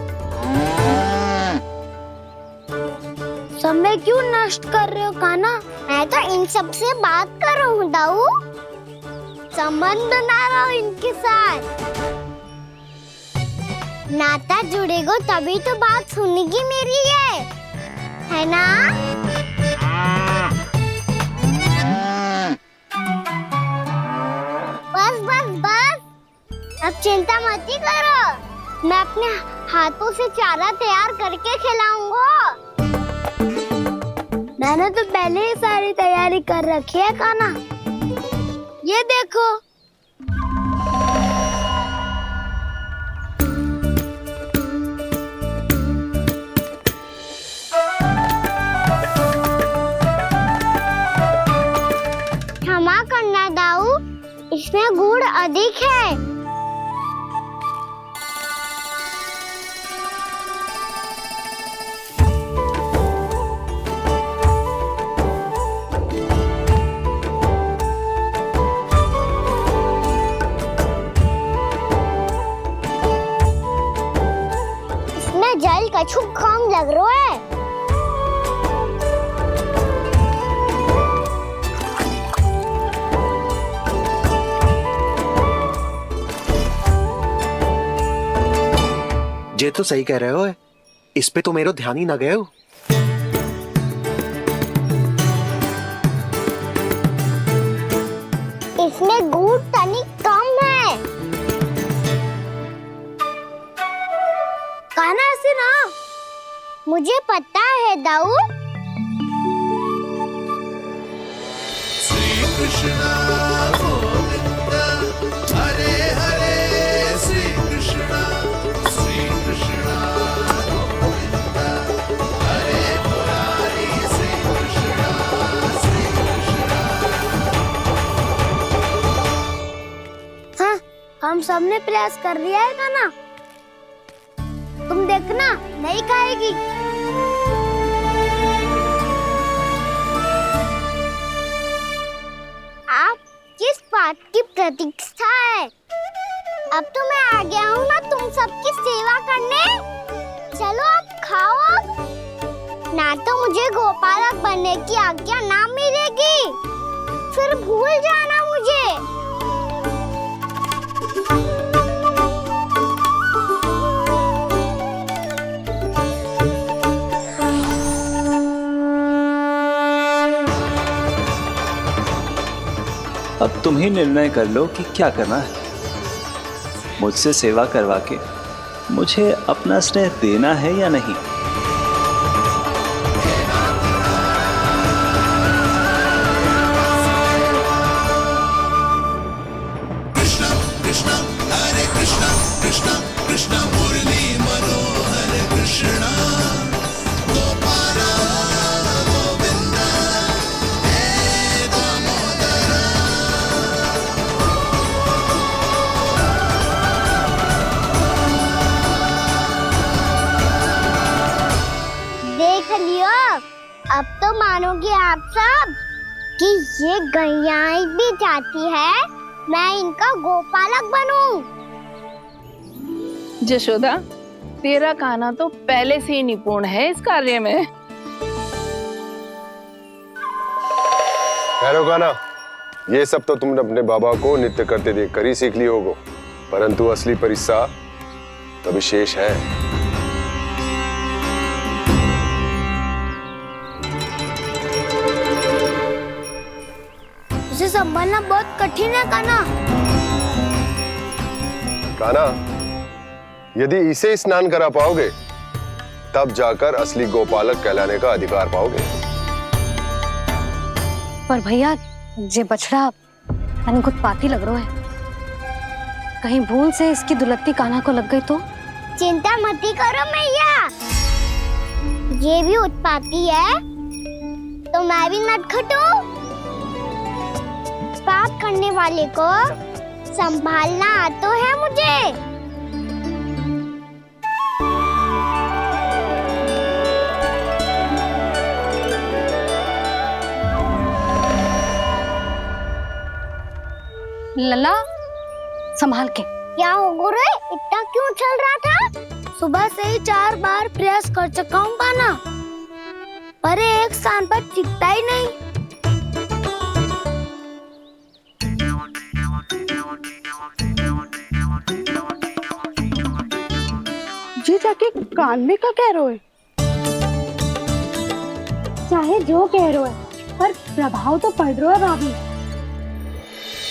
समय क्यों नष्ट कर रहे हो कान्हा? मैं तो इन सब से बात कर रहा हूँ दाऊ, संबंध बना रहा हूँ इनके साथ। नाता जुड़ेगा तभी तो बात सुनेगी मेरी है ना? बस बस बस, अब चिंता मत ही करो, मैं अपने हाथों से चारा तैयार करके खिलाऊंगा। मैंने तो पहले ही सारी तैयारी कर रखी है कान्हा, ये देखो। क्षमा करना दाऊ, इसमें गुड़ अधिक है। इसमें जल कछु कम लग रहा है। ये तो सही कह रहे हो, इस पे तो मेरे ध्यान ही ना गए हो। इसमें गुड़ तनिक कम है। कान्हा ऐसे ना, मुझे पता है दाऊ। श्री कृष्ण गोविंद हरे हरे, श्री कृष्ण गोविंद हरे मुरारी, श्री कृष्ण हाँ, हम सबने प्रयास कर लिया है कान्हा, तुम देखना नहीं खाएगी। आप किस बात की प्रतीक्षा है? अब तो मैं आ गया हूँ ना तुम सबकी सेवा करने। चलो आप खाओ अब, ना तो मुझे गोपालक बनने की आज्ञा ना मिलेगी, फिर भूल जाना मुझे। अब तुम ही निर्णय कर लो कि क्या करना है। मुझसे सेवा करवा के मुझे अपना स्नेह देना है या नहीं। कृष्ण कृष्ण मुरली मनोहर कृष्ण गोपाल गोविंद हे दामोदर। देख लियो, अब तो मानोगे आप सब कि ये गैयाएं भी चाहती है मैं इनका गोपालक बनूं। जशोदा, तेरा कान्हा तो पहले से ही निपुण है इस कार्य में। खैर गाना, ये सब तो तुमने अपने बाबा को नृत्य करते देख कर ही सीख ली होगो, परंतु असली परिस्सा तो विशेष है। इसे संभालना बहुत कठिन है कान्हा। कान्हा, यदि इसे स्नान करा पाओगे तब जाकर असली गोपालक कहलाने का अधिकार पाओगे। पर भैया, ये बछड़ा अनकुत पाती लग रहा है, कहीं भूल से इसकी दुलत्ती कान्हा को लग गई तो? चिंता मत करो मैया, ये भी उत्पाती है तो मैं भी नटखट हूँ। पाप करने वाले को संभालना आता है मुझे। लला, संभाल के। क्या हो गुरु, इतना क्यों चल रहा था? सुबह से ही 4 बार प्रयास कर चुका हूँ कान्हा, पर एक स्थान पर टिकता ही नहीं। जी जाके कान में का कह रहे? चाहे जो कह रहे है, पर प्रभाव तो पड़ रहा है भाभी।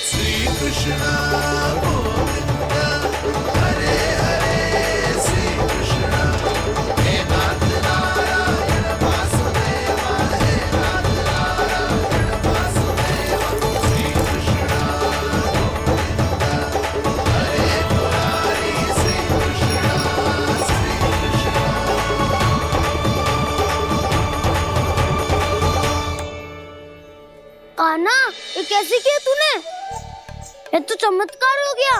श्री कृष्ण गोविंद हरे हरे श्री कृष्ण हे नाथ नारायण वासुदेव हे नाथ नारायण वासुदेव श्री कृष्ण गोविंद हरे मुरारी श्री कृष्ण कान्हा, ये कैसे किया तूने? ये तो चमत्कार हो गया।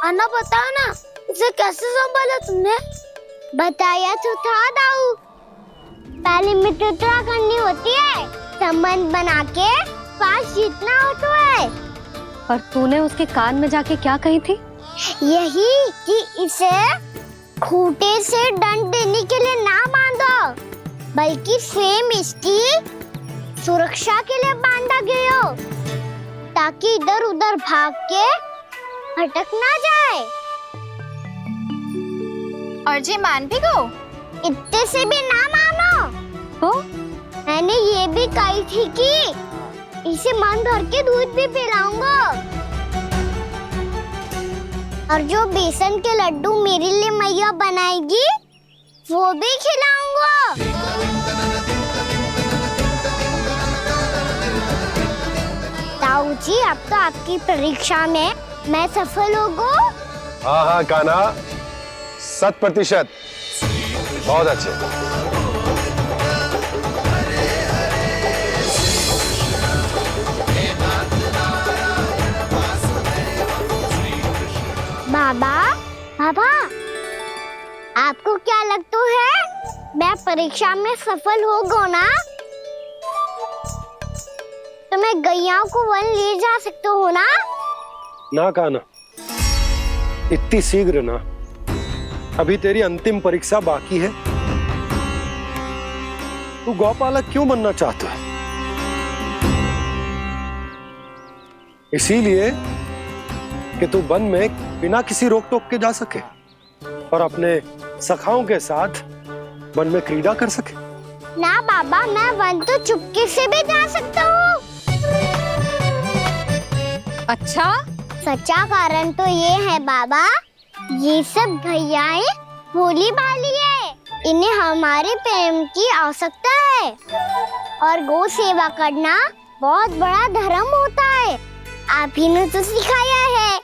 अन्ना बताओ ना, इसे कैसे संभाला तुमने? बताया तो था दाऊ, पहले मित्रता करनी होती है, संबंध बना के पास जीतना होता है। पर तूने उसके कान में जाके क्या कही थी? यही कि इसे खूंटे से दंड देने के लिए ना बांधो, बल्कि स्वयं इसकी सुरक्षा के लिए बांधा गया हो, ताकि इधर उधर भाग के भटक ना जाए। और जी मान भी गो? इतने से भी ना मानो तो? मैंने ये भी कही थी कि इसे मन भर के दूध भी पिलाऊंगा, और जो बेसन के लड्डू मेरे लिए मैया बनाएगी वो भी खिलाऊंगा। ताऊ जी, अब तो आपकी परीक्षा में मैं सफल होगा। हाँ हाँ कान्हा, 100%। बहुत अच्छे। बाबा, बाबा, आपको क्या लगता है मैं परीक्षा में सफल होगा ना? तो मैं गैयाओं को वन ले जा सकता हूँ ना? ना कान्हा, इतनी शीघ्र ना, अभी तेरी अंतिम परीक्षा बाकी है। तू गौपालक क्यों बनना चाहता है? इसीलिए कि तू वन में बिना किसी रोक टोक के जा सके और अपने सखाओं के साथ वन में क्रीड़ा कर सके। ना बाबा, मैं वन तो चुपके से भी जा सकता हूँ। अच्छा? सच्चा कारण तो ये है बाबा, ये सब गैयाएं भोली भाली है, इन्हें हमारे प्रेम की आवश्यकता है, और गौ सेवा करना बहुत बड़ा धर्म होता है। आप ही ने तो सिखाया है,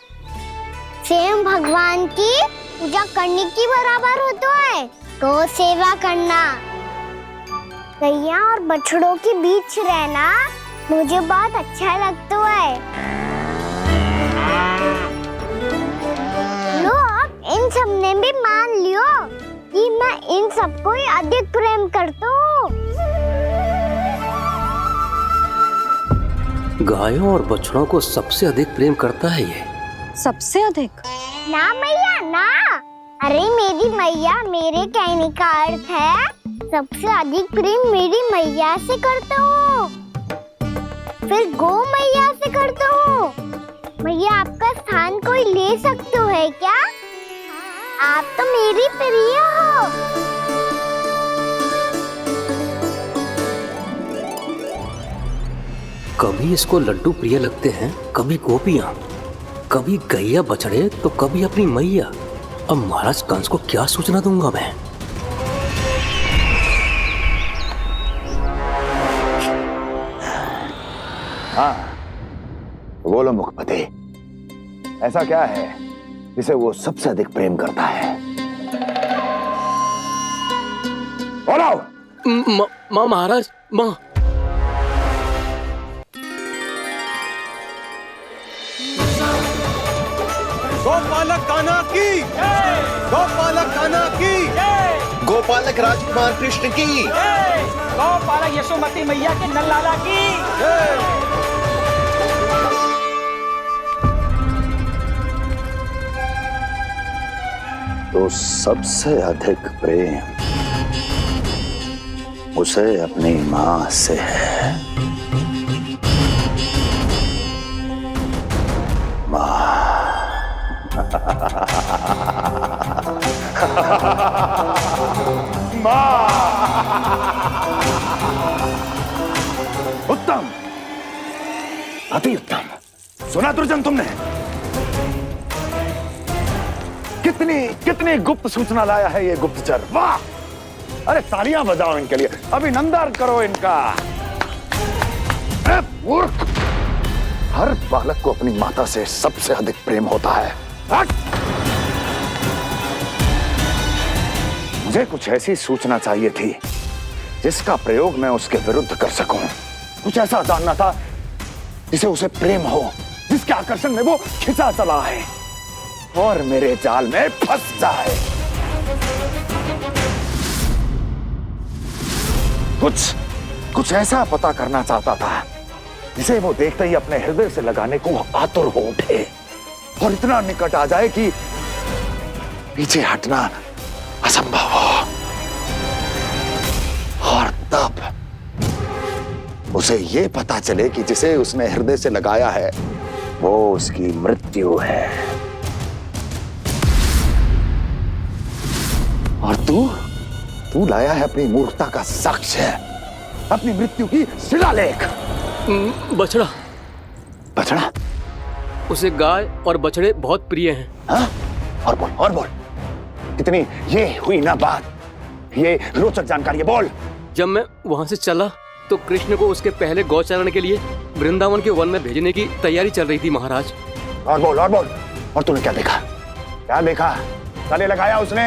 स्वयं भगवान की पूजा करने की बराबर होता है। गौ सेवा करना, गैया और बछड़ों के बीच रहना मुझे बहुत अच्छा लगता है। लो, इन सब ने भी मान लियो कि मैं इन सबको ही अधिक प्रेम करता हूँ। गायों और बछड़ों को सबसे अधिक प्रेम करता है ये। सबसे अधिक? ना मैया ना, अरे मेरी मैया, मेरे कहने का अर्थ है सबसे अधिक प्रेम मेरी मैया से करता हूँ, फिर गौ मैया से करता हूँ। मैया आपका स्थान कोई ले सकते है क्या? आप तो मेरी प्रिय हो। कभी इसको लड्डू प्रिय लगते हैं, कभी गोपियां, कभी गैया बछड़े, तो कभी अपनी मैया। अब महाराज कंस को क्या सूचना दूंगा मैं? हाँ, बोलो मुखपति, ऐसा क्या है जिसे वो सबसे अधिक प्रेम करता है? बोलो। माँ महाराज, माँ। गोपालक कान्हा की, गोपालक कान्हा की, गोपालक राजकुमार कृष्ण की, गोपालक यशोमती मैया के नललाला की। तो सबसे अधिक प्रेम उसे अपनी माँ से है। उत्तम, अति उत्तम। सुना दुर्जन तुमने? कितनी कितनी गुप्त सूचना लाया है ये गुप्तचर। वाह! अरे तालियां बजाओ इनके लिए, अभिनंदन करो इनका। मूर्ख, हर बालक को अपनी माता से सबसे अधिक प्रेम होता है। मुझे कुछ ऐसी सूचना चाहिए थी जिसका प्रयोग मैं उसके विरुद्ध कर सकूं। कुछ ऐसा जानना था जिसे उसे प्रेम हो, जिसके आकर्षण में वो खिंचा चला है और मेरे जाल में फंस जाए। कुछ ऐसा पता करना चाहता था जिसे वो देखते ही अपने हृदय से लगाने को आतुर हो उठे और इतना निकट आ जाए कि पीछे हटना असंभव हो। और तब उसे ये पता चले कि जिसे उसने हृदय से लगाया है वो उसकी मृत्यु है। और तू लाया है अपनी मूर्खता का साक्ष्य, अपनी मृत्यु की शिलालेख। बछड़ा। बछड़ा? उसे गाय और बछड़े बहुत प्रिय हैं। हाँ? और बोल। कितनी ये हुई ना बात, ये रोचक जानकारी है, बोल। जब मैं वहां से चला तो कृष्ण को उसके पहले गौचारण के लिए वृंदावन के वन में भेजने की तैयारी चल रही थी महाराज। और बोल। और तूने क्या देखा? गले लगाया उसने?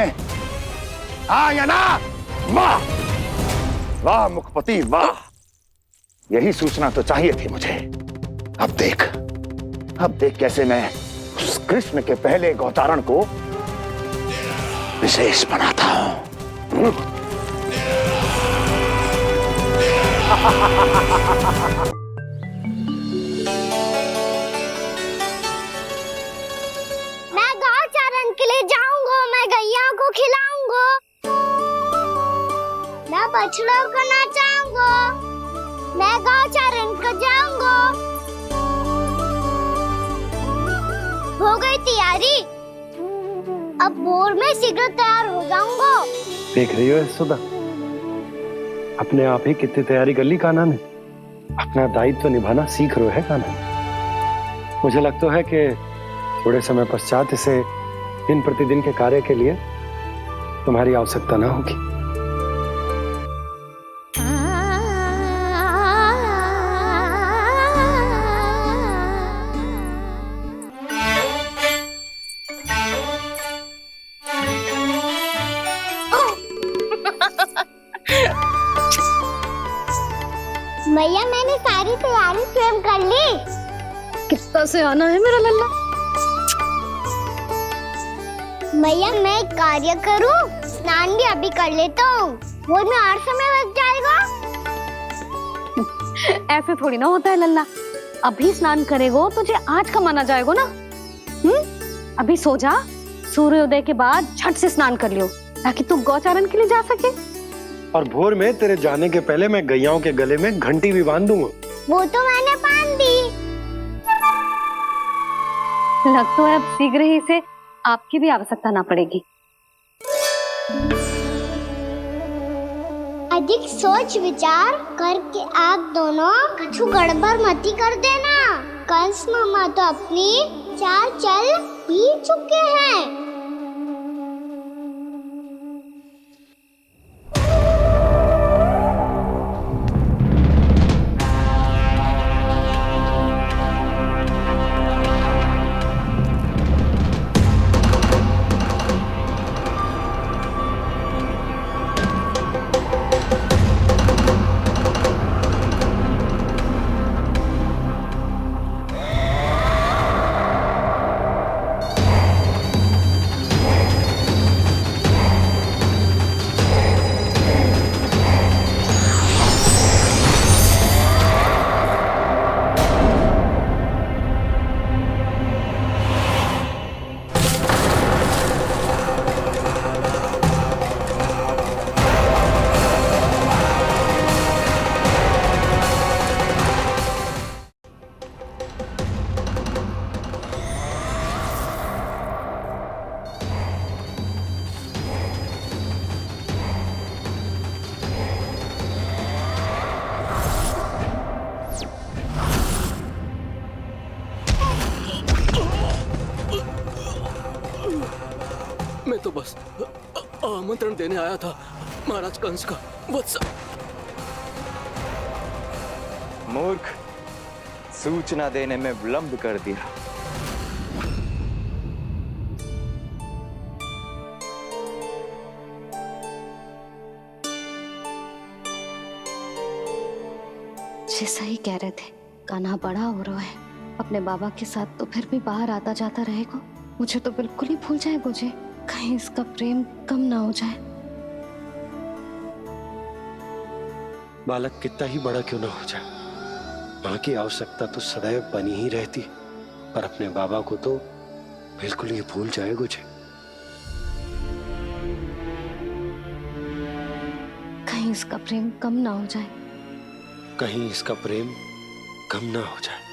हाँ या ना? वाह मुखपति वाह, यही सूचना तो चाहिए थी मुझे। अब देख कैसे मैं उस कृष्ण के पहले गौचारण को विशेष बनाता हूं। मैं गौचारण के लिए जाऊंगा, मैं गैया को खिलाऊंगा, मैं बछड़ों को नचाऊंगा, मैं गौचारण को जाऊंगा। हो गई तैयारी, अब भोर में शीघ्र तैयार हो जाऊंगा। देख रही हो यशोदा, अपने आप ही कितनी तैयारी कर ली कान्हा ने। अपना दायित्व निभाना सीख रहे है कान्हा। मुझे लगता है कि थोड़े समय पश्चात इसे दिन प्रतिदिन के कार्य के लिए तुम्हारी आवश्यकता ना होगी। मैया मैंने सारी तैयारी स्वयं कर ली। कितना से आना है मेरा लल्ला। मैया मैं एक कार्य करूं, स्नान भी अभी कर लेता हूँ, वो में और समय लग जाएगा। ऐसे थोड़ी ना होता है लल्ला, अभी स्नान करेगो तुझे आज का माना जाएगा ना। अभी सो जा, सूर्योदय के बाद झट से स्नान कर लियो ताकि तू गौचारण के लिए जा सके। और भोर में तेरे जाने के पहले मैं गैयाओं के गले में घंटी भी बांध दूंगा। वो तो मैंने बांध दी। लग तो है अब शीघ्र ही से आपकी भी आवश्यकता ना पड़ेगी। अधिक सोच विचार करके आप दोनों कछु गड़बड़ मती कर देना। कंस मामा तो अपनी चाल चल ही चुके हैं। मैं तो बस आमंत्रण देने आया था महाराज कंस का वत्स। मूर्ख, सूचना देने में विलंब कर दिया। जैसा ही कह रहे थे, कान्हा बड़ा हो रहा है, अपने बाबा के साथ तो फिर भी बाहर आता जाता रहेगा। मुझे तो बिल्कुल ही भूल जाए मुझे, कहीं इसका प्रेम कम ना हो जाए। बालक कितना ही बड़ा क्यों ना हो जाए, माँ की आवश्यकता तो सदैव बनी ही रहती, पर अपने बाबा को तो बिल्कुल ही भूल जाए मुझे। कहीं इसका प्रेम कम ना हो जाए, कहीं इसका प्रेम कम ना हो जाए।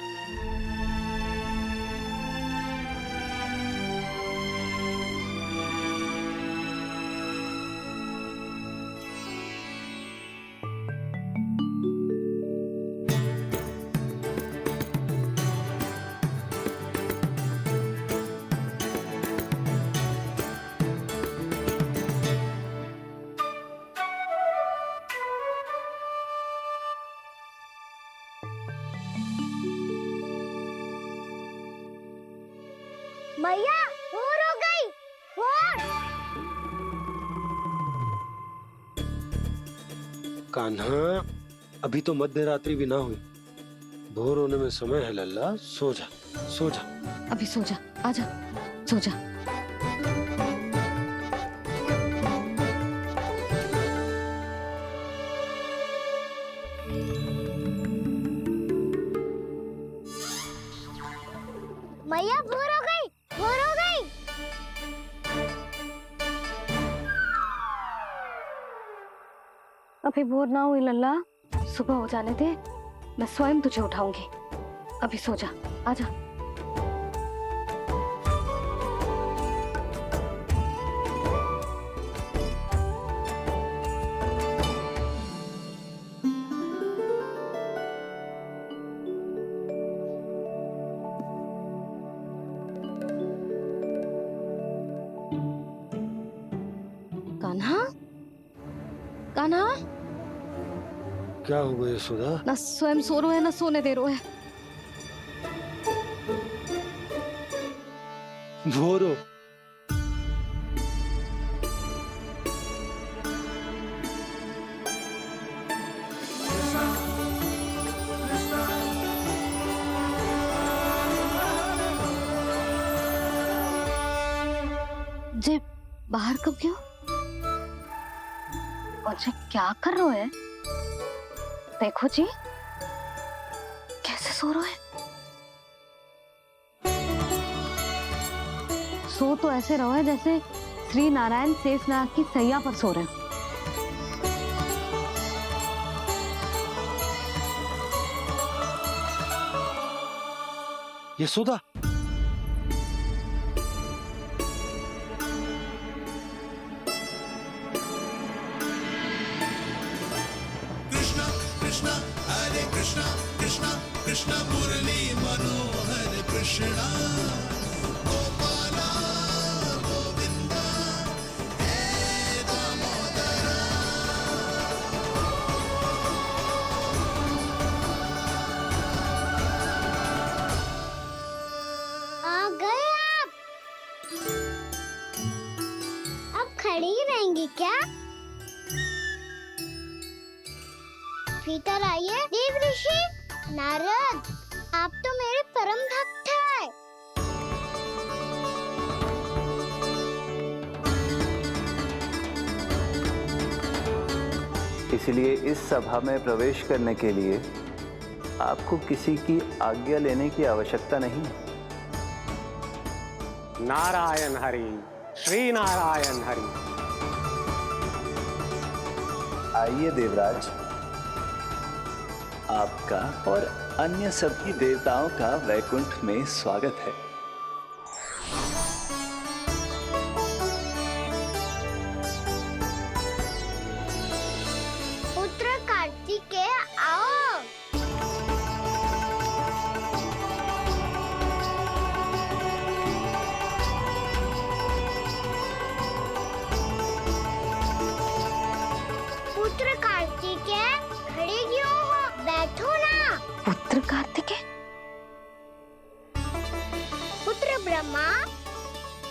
मैया भोर हो गई, भोर। कान्हा, अभी तो मध्य रात्रि भी ना हुई, भोर होने में समय है लल्ला, सो जा सो जा। अभी सो जा, आजा सो जा। मैया भोर हो गई, भोर हो गई। अभी भोर ना हुई लल्ला, सुबह हो जाने दे, मैं स्वयं तुझे उठाऊंगी। अभी सो जा, आजा। कान्हा, कान्हा, क्या हो गया सुधा? ना स्वयं सो रो है ना सोने दे रो है। भोरो, जे बाहर कब गयो? और जे क्या कर रहे है? देखो जी कैसे सो रहे है। सो तो ऐसे रहो है जैसे श्री नारायण शेषनाग की सैया पर सो रहे हैं। यशोदा, कृष्णा कृष्णा हरे कृष्णा कृष्णा कृष्णा मुरली मनोहर कृष्णा गोपाला गोविंदा हे दामोदरा। आ गए आप। अब खड़ी ही रहेंगी क्या? भीतर आइए देव ऋषि। नारद, आप तो मेरे परम भक्त हैं। इसलिए इस सभा में प्रवेश करने के लिए आपको किसी की आज्ञा लेने की आवश्यकता नहीं है। नारायण हरि, श्री नारायण हरि। आइए देवराज, आपका और अन्य सभी देवताओं का वैकुंठ में स्वागत है। पुत्र कार्तिकेय आओ। पुत्र कार्तिकेय खड़े क्यों हो? बैठो ना। पुत्र कार्तिकेय? पुत्र ब्रह्मा,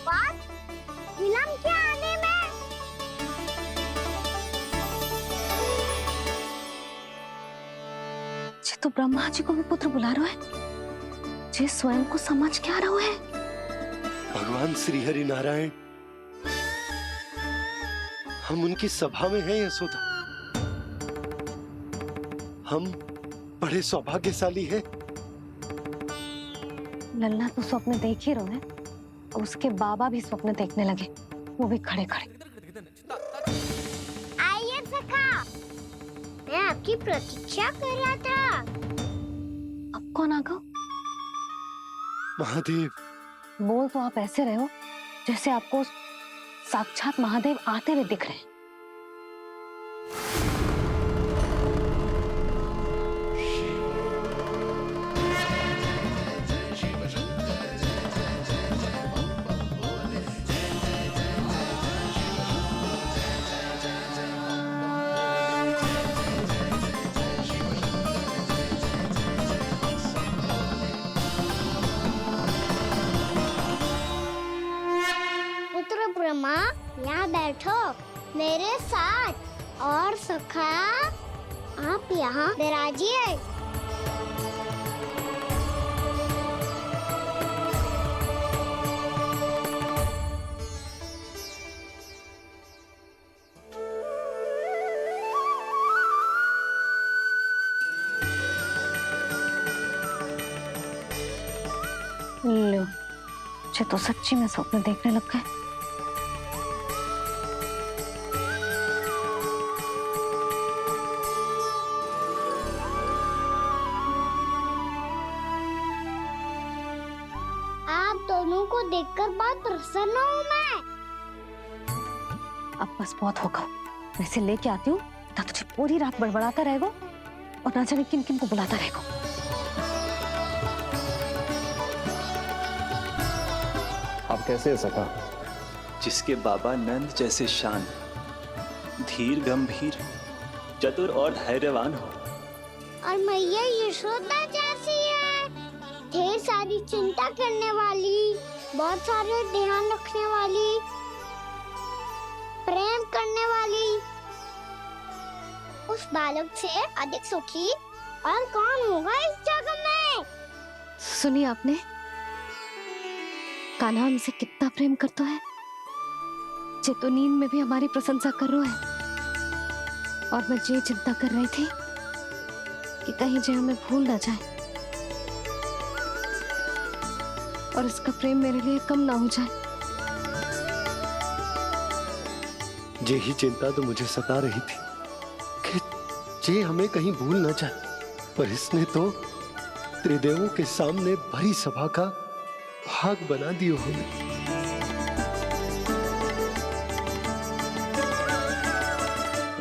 बात विलंब क्या आने में? जे तो ब्रह्मा जी को भी पुत्र बुला रहे है, जे स्वयं को समझ क्या रहे है। भगवान श्री हरि नारायण, हम उनकी सभा में हैं यशोदा। हम बड़े सौभाग्यशाली हैं। लल्ला तो स्वप्न देख ही रहे हैं, और उसके बाबा भी स्वप्न देखने लगे, वो भी खड़े खड़े। आइए सखा, मैं आपकी प्रतीक्षा कर रहा था। अब कौन आ गया? महादेव। बोल तो आप ऐसे रहे हो जैसे आपको साक्षात महादेव आते हुए दिख रहे हैं। पुत्र ब्रह्मा, यहाँ बैठो मेरे साथ। और सखा, आप यहाँ विराजिए। लो, ये तो सच्ची में स्वप्न देखने लग गए। आप दोनों को देखकर बहुत प्रसन्न हूँ मैं। अब बस बहुत होगा, वैसे लेके आती हूँ, ना तुझे पूरी रात बड़बड़ाता रहेगा और ना जाने किन किन को बुलाता रहेगा। आप कैसे है सखा? जिसके बाबा नंद जैसे शांत, धीर गंभीर, चतुर और धैर्यवान हो, और मैया यशोदा जैसी है, ढेर सारी चिंता करने वाली, बहुत सारे ध्यान रखने वाली, प्रेम करने वाली। उस बालक से अधिक सुखी और कौन होगा इस जगत में? सुनिए आपने, कान्हा हमसे कितना प्रेम करता है, जे तो नींद में भी हमारी प्रशंसा कर रहा है, और मैं ये चिंता कर रही थी कि कहीं जे हमें भूल ना जाए और इसका प्रेम मेरे लिए कम ना हो जाए। यही चिंता तो मुझे सता रही थी कि जे हमें कहीं भूल ना जाए, पर इसने तो त्रिदेवों के सामने भरी सभा का भाग बना दियो हमें।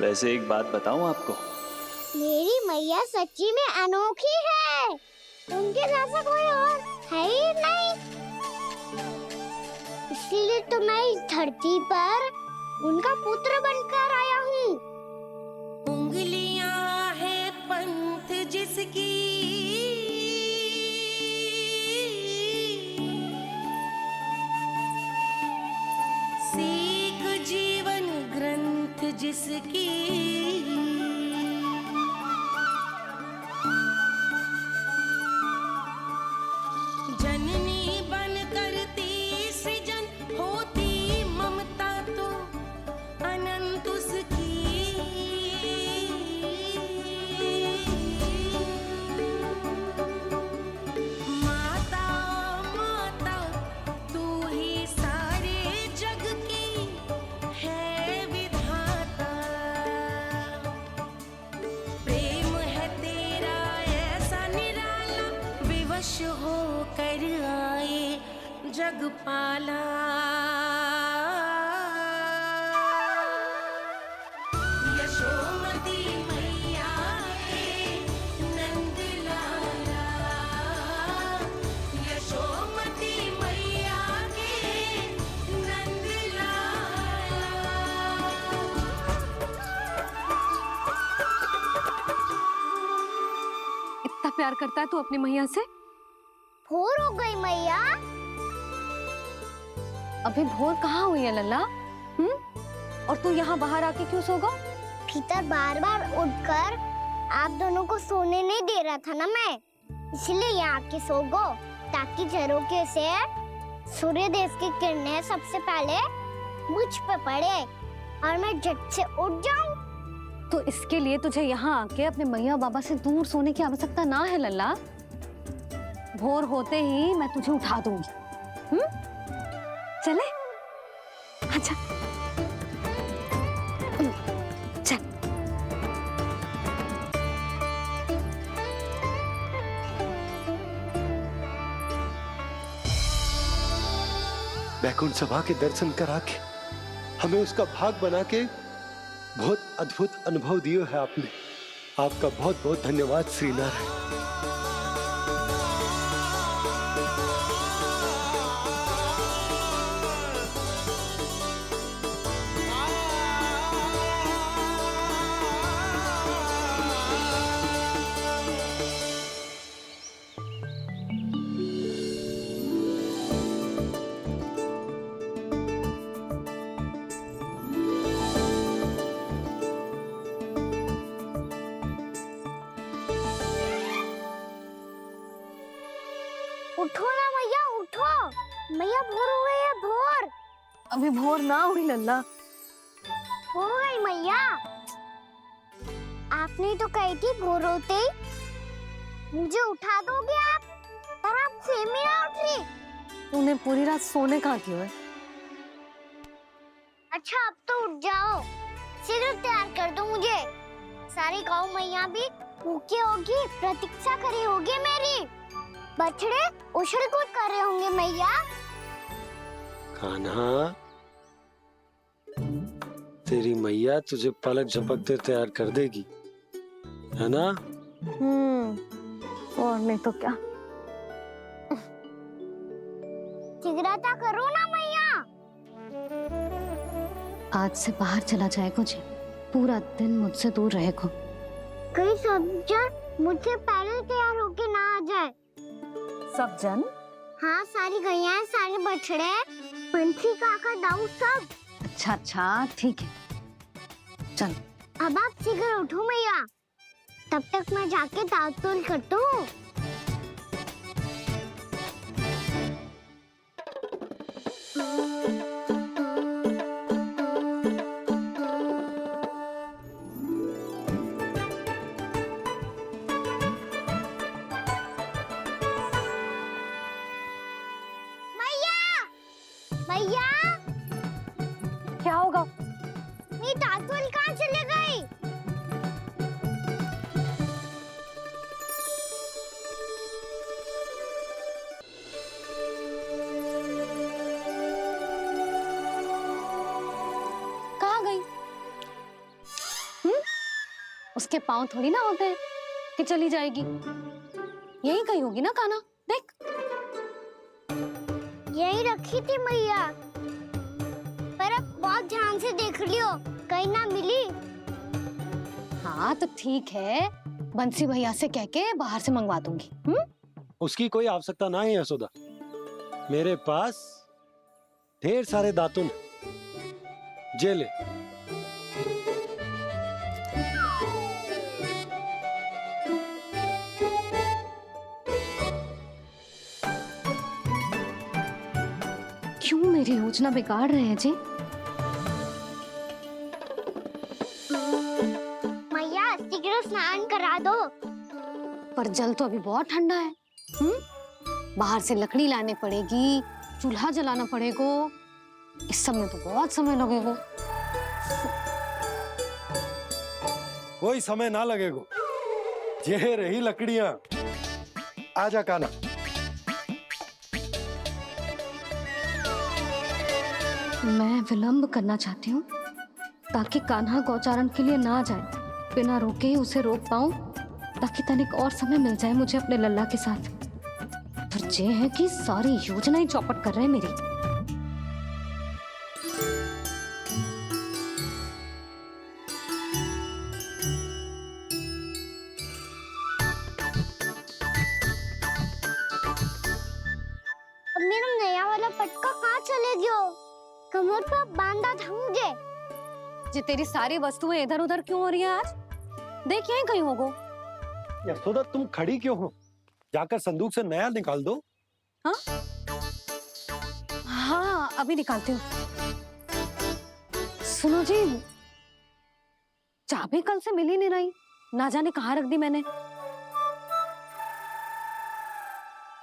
वैसे एक बात बताऊं आपको, मेरी मैया सच्ची में अनोखी है, उनके जैसा कोई और है ही नहीं। इसलिए तो मैं इस धरती पर उनका पुत्र बनकर आया हूँ। उंगलियां है पंथ जिसकी, सीख जीवन ग्रंथ जिसकी, जननी बन करती सृजन होती ममता तो अनंत उसकी। माता माता तू ही सारे जग की है विधाता, प्रेम है तेरा ऐसा निराला, विवश हो कर आए जग पाला। यशोमती मैया के नंद लाला, यशोमती मैया के नंद लाला। इतना प्यार करता है तू अपनी मैया से? भोर हो गई मैया। अभी भोर कहाँ हुई है लल्ला? और तू यहाँ बाहर आके क्यों सो गया? भीतर बार बार उठकर आप दोनों को सोने नहीं दे रहा था ना मैं, इसलिए यहाँ आके सो गो, ताकि झरोखे से सूर्य देव की किरणें सबसे पहले मुझ पे पड़े और मैं झट से उठ जाऊं। तो इसके लिए तुझे यहाँ आके अपने मैया बाबा से दूर सोने की आवश्यकता ना है लल्ला। भोर होते ही मैं तुझे उठा दूंगी। चले? अच्छा चल। बैकुंठ सभा के दर्शन करा के हमें उसका भाग बना के बहुत अद्भुत अनुभव दियो है आपने। आपका बहुत बहुत धन्यवाद श्रीनारायण। उठो ना मैया, उठो। मैया भोर हो गई है, भोर। अभी भोर ना हुई लल्ला। हो गई मैया। आपने तो कही थी भोर होते ही मुझे उठा दोगे आप, पर आप सेम ही ना उठ रही। तूने पूरी रात सोने कहाँ की है? अच्छा अब तो उठ जाओ, शीघ्र तैयार कर दो मुझे। सारी गाँव मैया भी भूखी होगी, प्रतीक्षा करी होगी मेरी। बछड़े उछल कूद कर रहे होंगे मैया। कान्हा, तेरी मैया तुझे पलक झपकते तैयार कर देगी, है ना? और नहीं तो क्या। शीघ्रता करो ना मैया। आज से बाहर चला जाएगा जी, पूरा दिन मुझसे दूर रहेगा। कहीं सब जन मुझसे पहले तैयार होके ना आ जाए। सब जन? हाँ, सारी गैया, सारे बछड़े, पंछी, काका, दाऊ सब। अच्छा अच्छा ठीक है, चल। अब आप शीघ्र उठो मैया, तब तक मैं जाके दाल तोल करता हूँ। मैया क्या होगा? मेरी दातुल कहाँ चले गई? कहाँ गई? उसके पाँव थोड़ी ना होते हैं कि चली जाएगी। यही कहीं होगी ना कान्हा, देख। यही रखी थी मैया, पर अब बहुत ध्यान से देख लियो, कहीं ना मिली। हाँ तो ठीक है, बंसी भैया से कह के बाहर से मंगवा दूंगी। उसकी कोई आवश्यकता ना है यशोदा, मेरे पास ढेर सारे दातुन जे ले। क्यों मेरी योजना बिगाड़ रहे हैं जी? मैया शीघ्र स्नान करा दो। पर जल तो अभी बहुत ठंडा है। बाहर से लकड़ी लाने पड़ेगी, चूल्हा जलाना पड़ेगा, इस सब में तो बहुत समय लगेगा। कोई समय ना लगेगा, ये रही लकड़ियां। आजा कान्हा। मैं विलंब करना चाहती हूँ ताकि कान्हा गौचारण के लिए ना जाए, बिना रोके ही उसे रोक पाऊं, ताकि तनिक और समय मिल जाए मुझे अपने लल्ला के साथ। पर ये है कि सारी योजना ही चौपट कर रहे हैं मेरी। अब मेरा नया वाला पटका कहाँ चले गयो? कमर पर बांधा था मुझे। जी तेरी सारी वस्तुएं इधर उधर क्यों हो रही है आज? देख यहीं कहीं होगो। यशोदा तुम खड़ी क्यों हो? जाकर संदूक से नया निकाल दो। हाँ हाँ अभी निकालती हूँ। सुनो जी, चाबी कल से मिल ही नहीं रही, ना जाने कहाँ रख दी मैंने।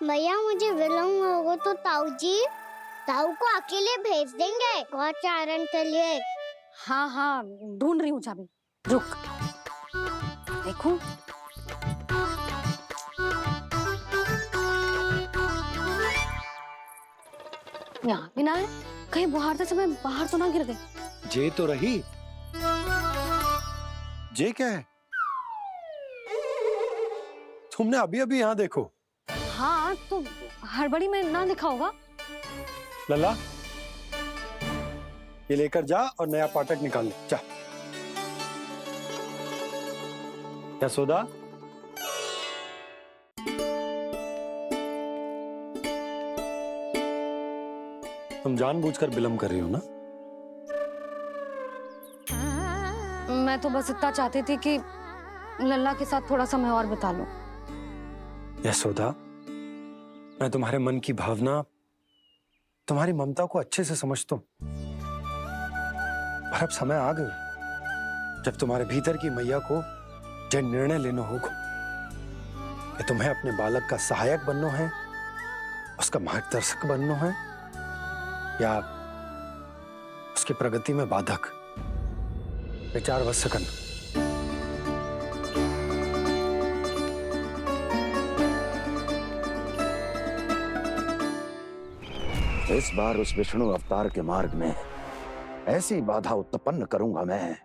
मैया मुझे विलम्ब होगा तो ताऊ को अकेले भेज देंगे गौचारण के लिए। हाँ हाँ ढूंढ रही हूँ चाबी, रुक। देखो यहाँ भी ना है, कहीं बुहारते समय बाहर तो ना गिर गई। जे तो रही। जे क्या है? तुमने अभी अभी यहाँ देखो। हाँ तो हड़बड़ी में ना दिखा होगा। लल्ला ये लेकर जा और नया पाठक निकाल ले, जा। यशोदा तुम जानबूझकर विलंब कर रही हो ना? मैं तो बस इतना चाहती थी कि लल्ला के साथ थोड़ा समय और बिता लूं। यशोदा मैं तुम्हारे मन की भावना, तुम्हारी ममता को अच्छे से समझता हूं, पर अब समय आ गया जब तुम्हारे भीतर की मैया को जो निर्णय लेना होगा कि तुम्हें अपने बालक का सहायक बनना है, उसका मार्गदर्शक बनना है, या उसकी प्रगति में बाधक। विचार अवश्य करना। इस बार उस विष्णु अवतार के मार्ग में ऐसी बाधा उत्पन्न करूंगा मैं,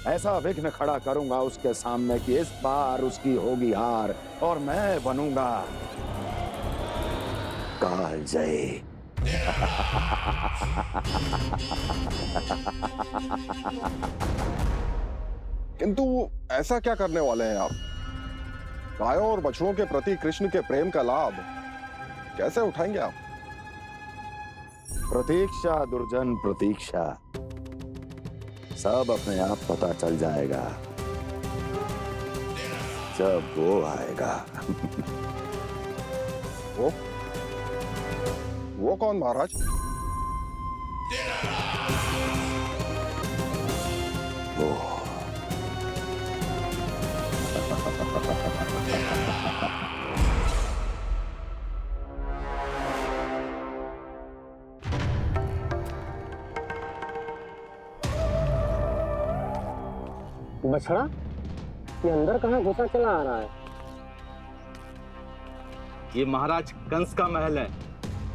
ऐसा विघ्न खड़ा करूंगा उसके सामने कि इस बार उसकी होगी हार और मैं बनूंगा कालजयी। किंतु ऐसा क्या करने वाले हैं आप? गायों और बछड़ों के प्रति कृष्ण के प्रेम का लाभ कैसे उठाएंगे आप? प्रतीक्षा दुर्जन प्रतीक्षा, सब अपने आप पता चल जाएगा जब वो आएगा। वो कौन महाराज? वो बछड़ा ये अंदर कहाँ घुसा चला आ रहा है? ये महाराज कंस का महल है,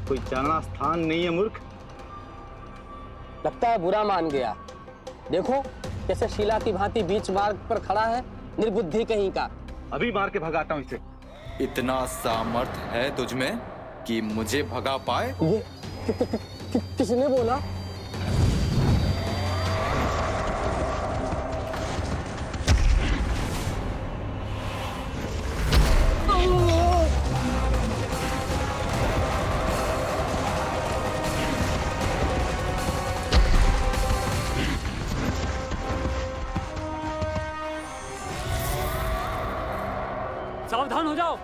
कोई जाना स्थान नहीं है मूर्ख। लगता है बुरा मान गया। देखो कैसे शीला की भांति बीच मार्ग पर खड़ा है, निर्बुद्धि कहीं का। अभी मार के भगाता हूँ इसे। इतना सामर्थ है तुझमें कि मुझे भगा पाए? ये किसने बोला? सावधान हो जाओ।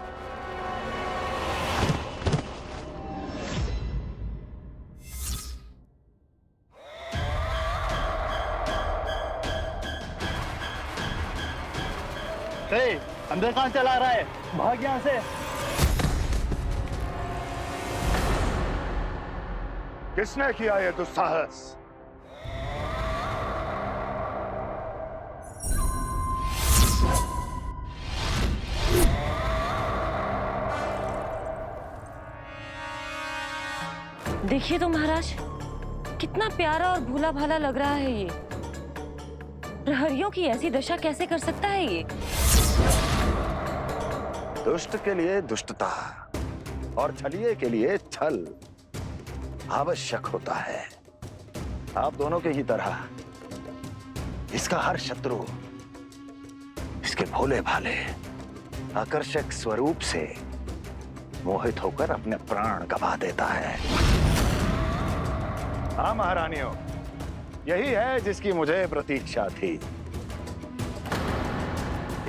अंदर कहाँ चला रहा है? भाग यहाँ से। किसने किया ये दुस्साहस? देखिए तो महाराज, कितना प्यारा और भोला भाला लग रहा है ये। प्रहरियों की ऐसी दशा कैसे कर सकता है ये? दुष्ट के लिए दुष्टता और छलिए के लिए छल आवश्यक होता है। आप दोनों के ही तरह इसका हर शत्रु इसके भोले भाले आकर्षक स्वरूप से मोहित होकर अपने प्राण गवा देता है। हाँ महारानियों, यही है जिसकी मुझे प्रतीक्षा थी।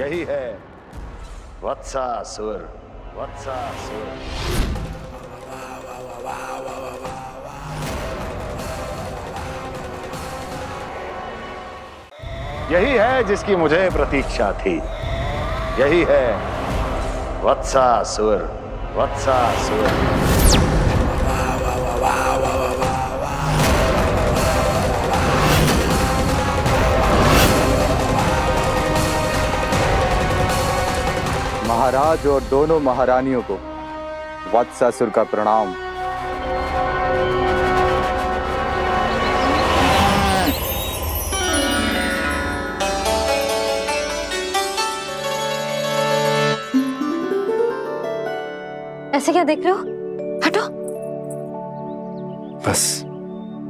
यही है वत्सासुर। वत्सासुर यही है जिसकी मुझे प्रतीक्षा थी। यही है वत्सासुर। वत्सासुर महाराज और दोनों महारानियों को वत्सासुर का प्रणाम। ऐसे क्या देख रहे हो? हटो। बस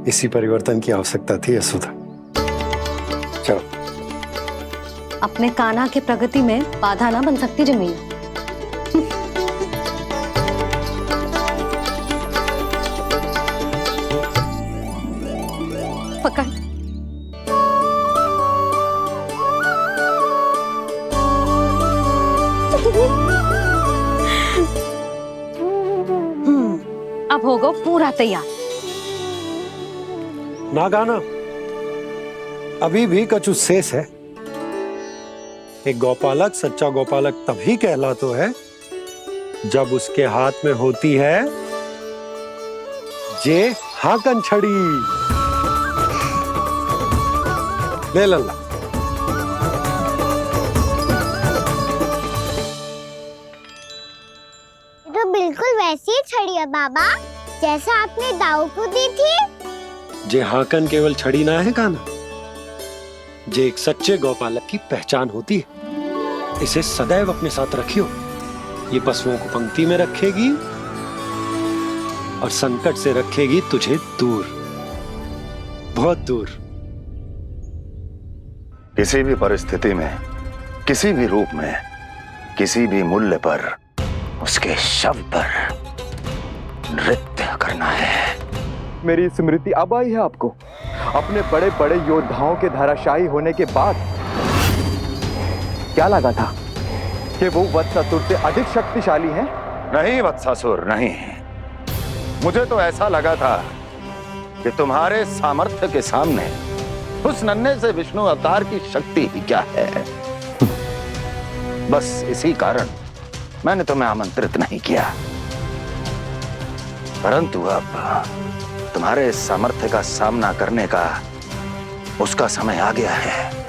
इसी परिवर्तन की आवश्यकता थी यशोदा। चलो। अपने कान्हा के प्रगति में बाधा ना बन सकती जमीन। पकड़। अब होगा पूरा तैयार। ना गाना, अभी भी कछु शेष है। एक गौपालक सच्चा गौपालक तभी कहलाता है जब उसके हाथ में होती है जे हाकन छड़ी। ले लल्ला। तो बिल्कुल वैसी ही छड़ी है बाबा, जैसा आपने दाऊ को दी थी। जे हाकन केवल छड़ी ना है कान्हा, जे एक सच्चे गौपालक की पहचान होती है। इसे सदैव अपने साथ रखियो। ये पशुओं को पंक्ति में रखेगी और संकट से रखेगी तुझे दूर, बहुत दूर। किसी भी परिस्थिति में, किसी भी रूप में, किसी भी मूल्य पर उसके शव पर नृत्य करना है। मेरी स्मृति अब आई है आपको? अपने बड़े बड़े योद्धाओं के धराशायी होने के बाद क्या लगा था कि वो वत्सासुर से अधिक शक्तिशाली हैं? नहीं वत्सासुर, नहीं। मुझे तो ऐसा लगा था कि तुम्हारे सामर्थ्य के सामने उस नन्हे से विष्णु अवतार की शक्ति ही क्या है। बस इसी कारण मैंने तुम्हें आमंत्रित नहीं किया। परंतु अब तुम्हारे सामर्थ्य का सामना करने का उसका समय आ गया है।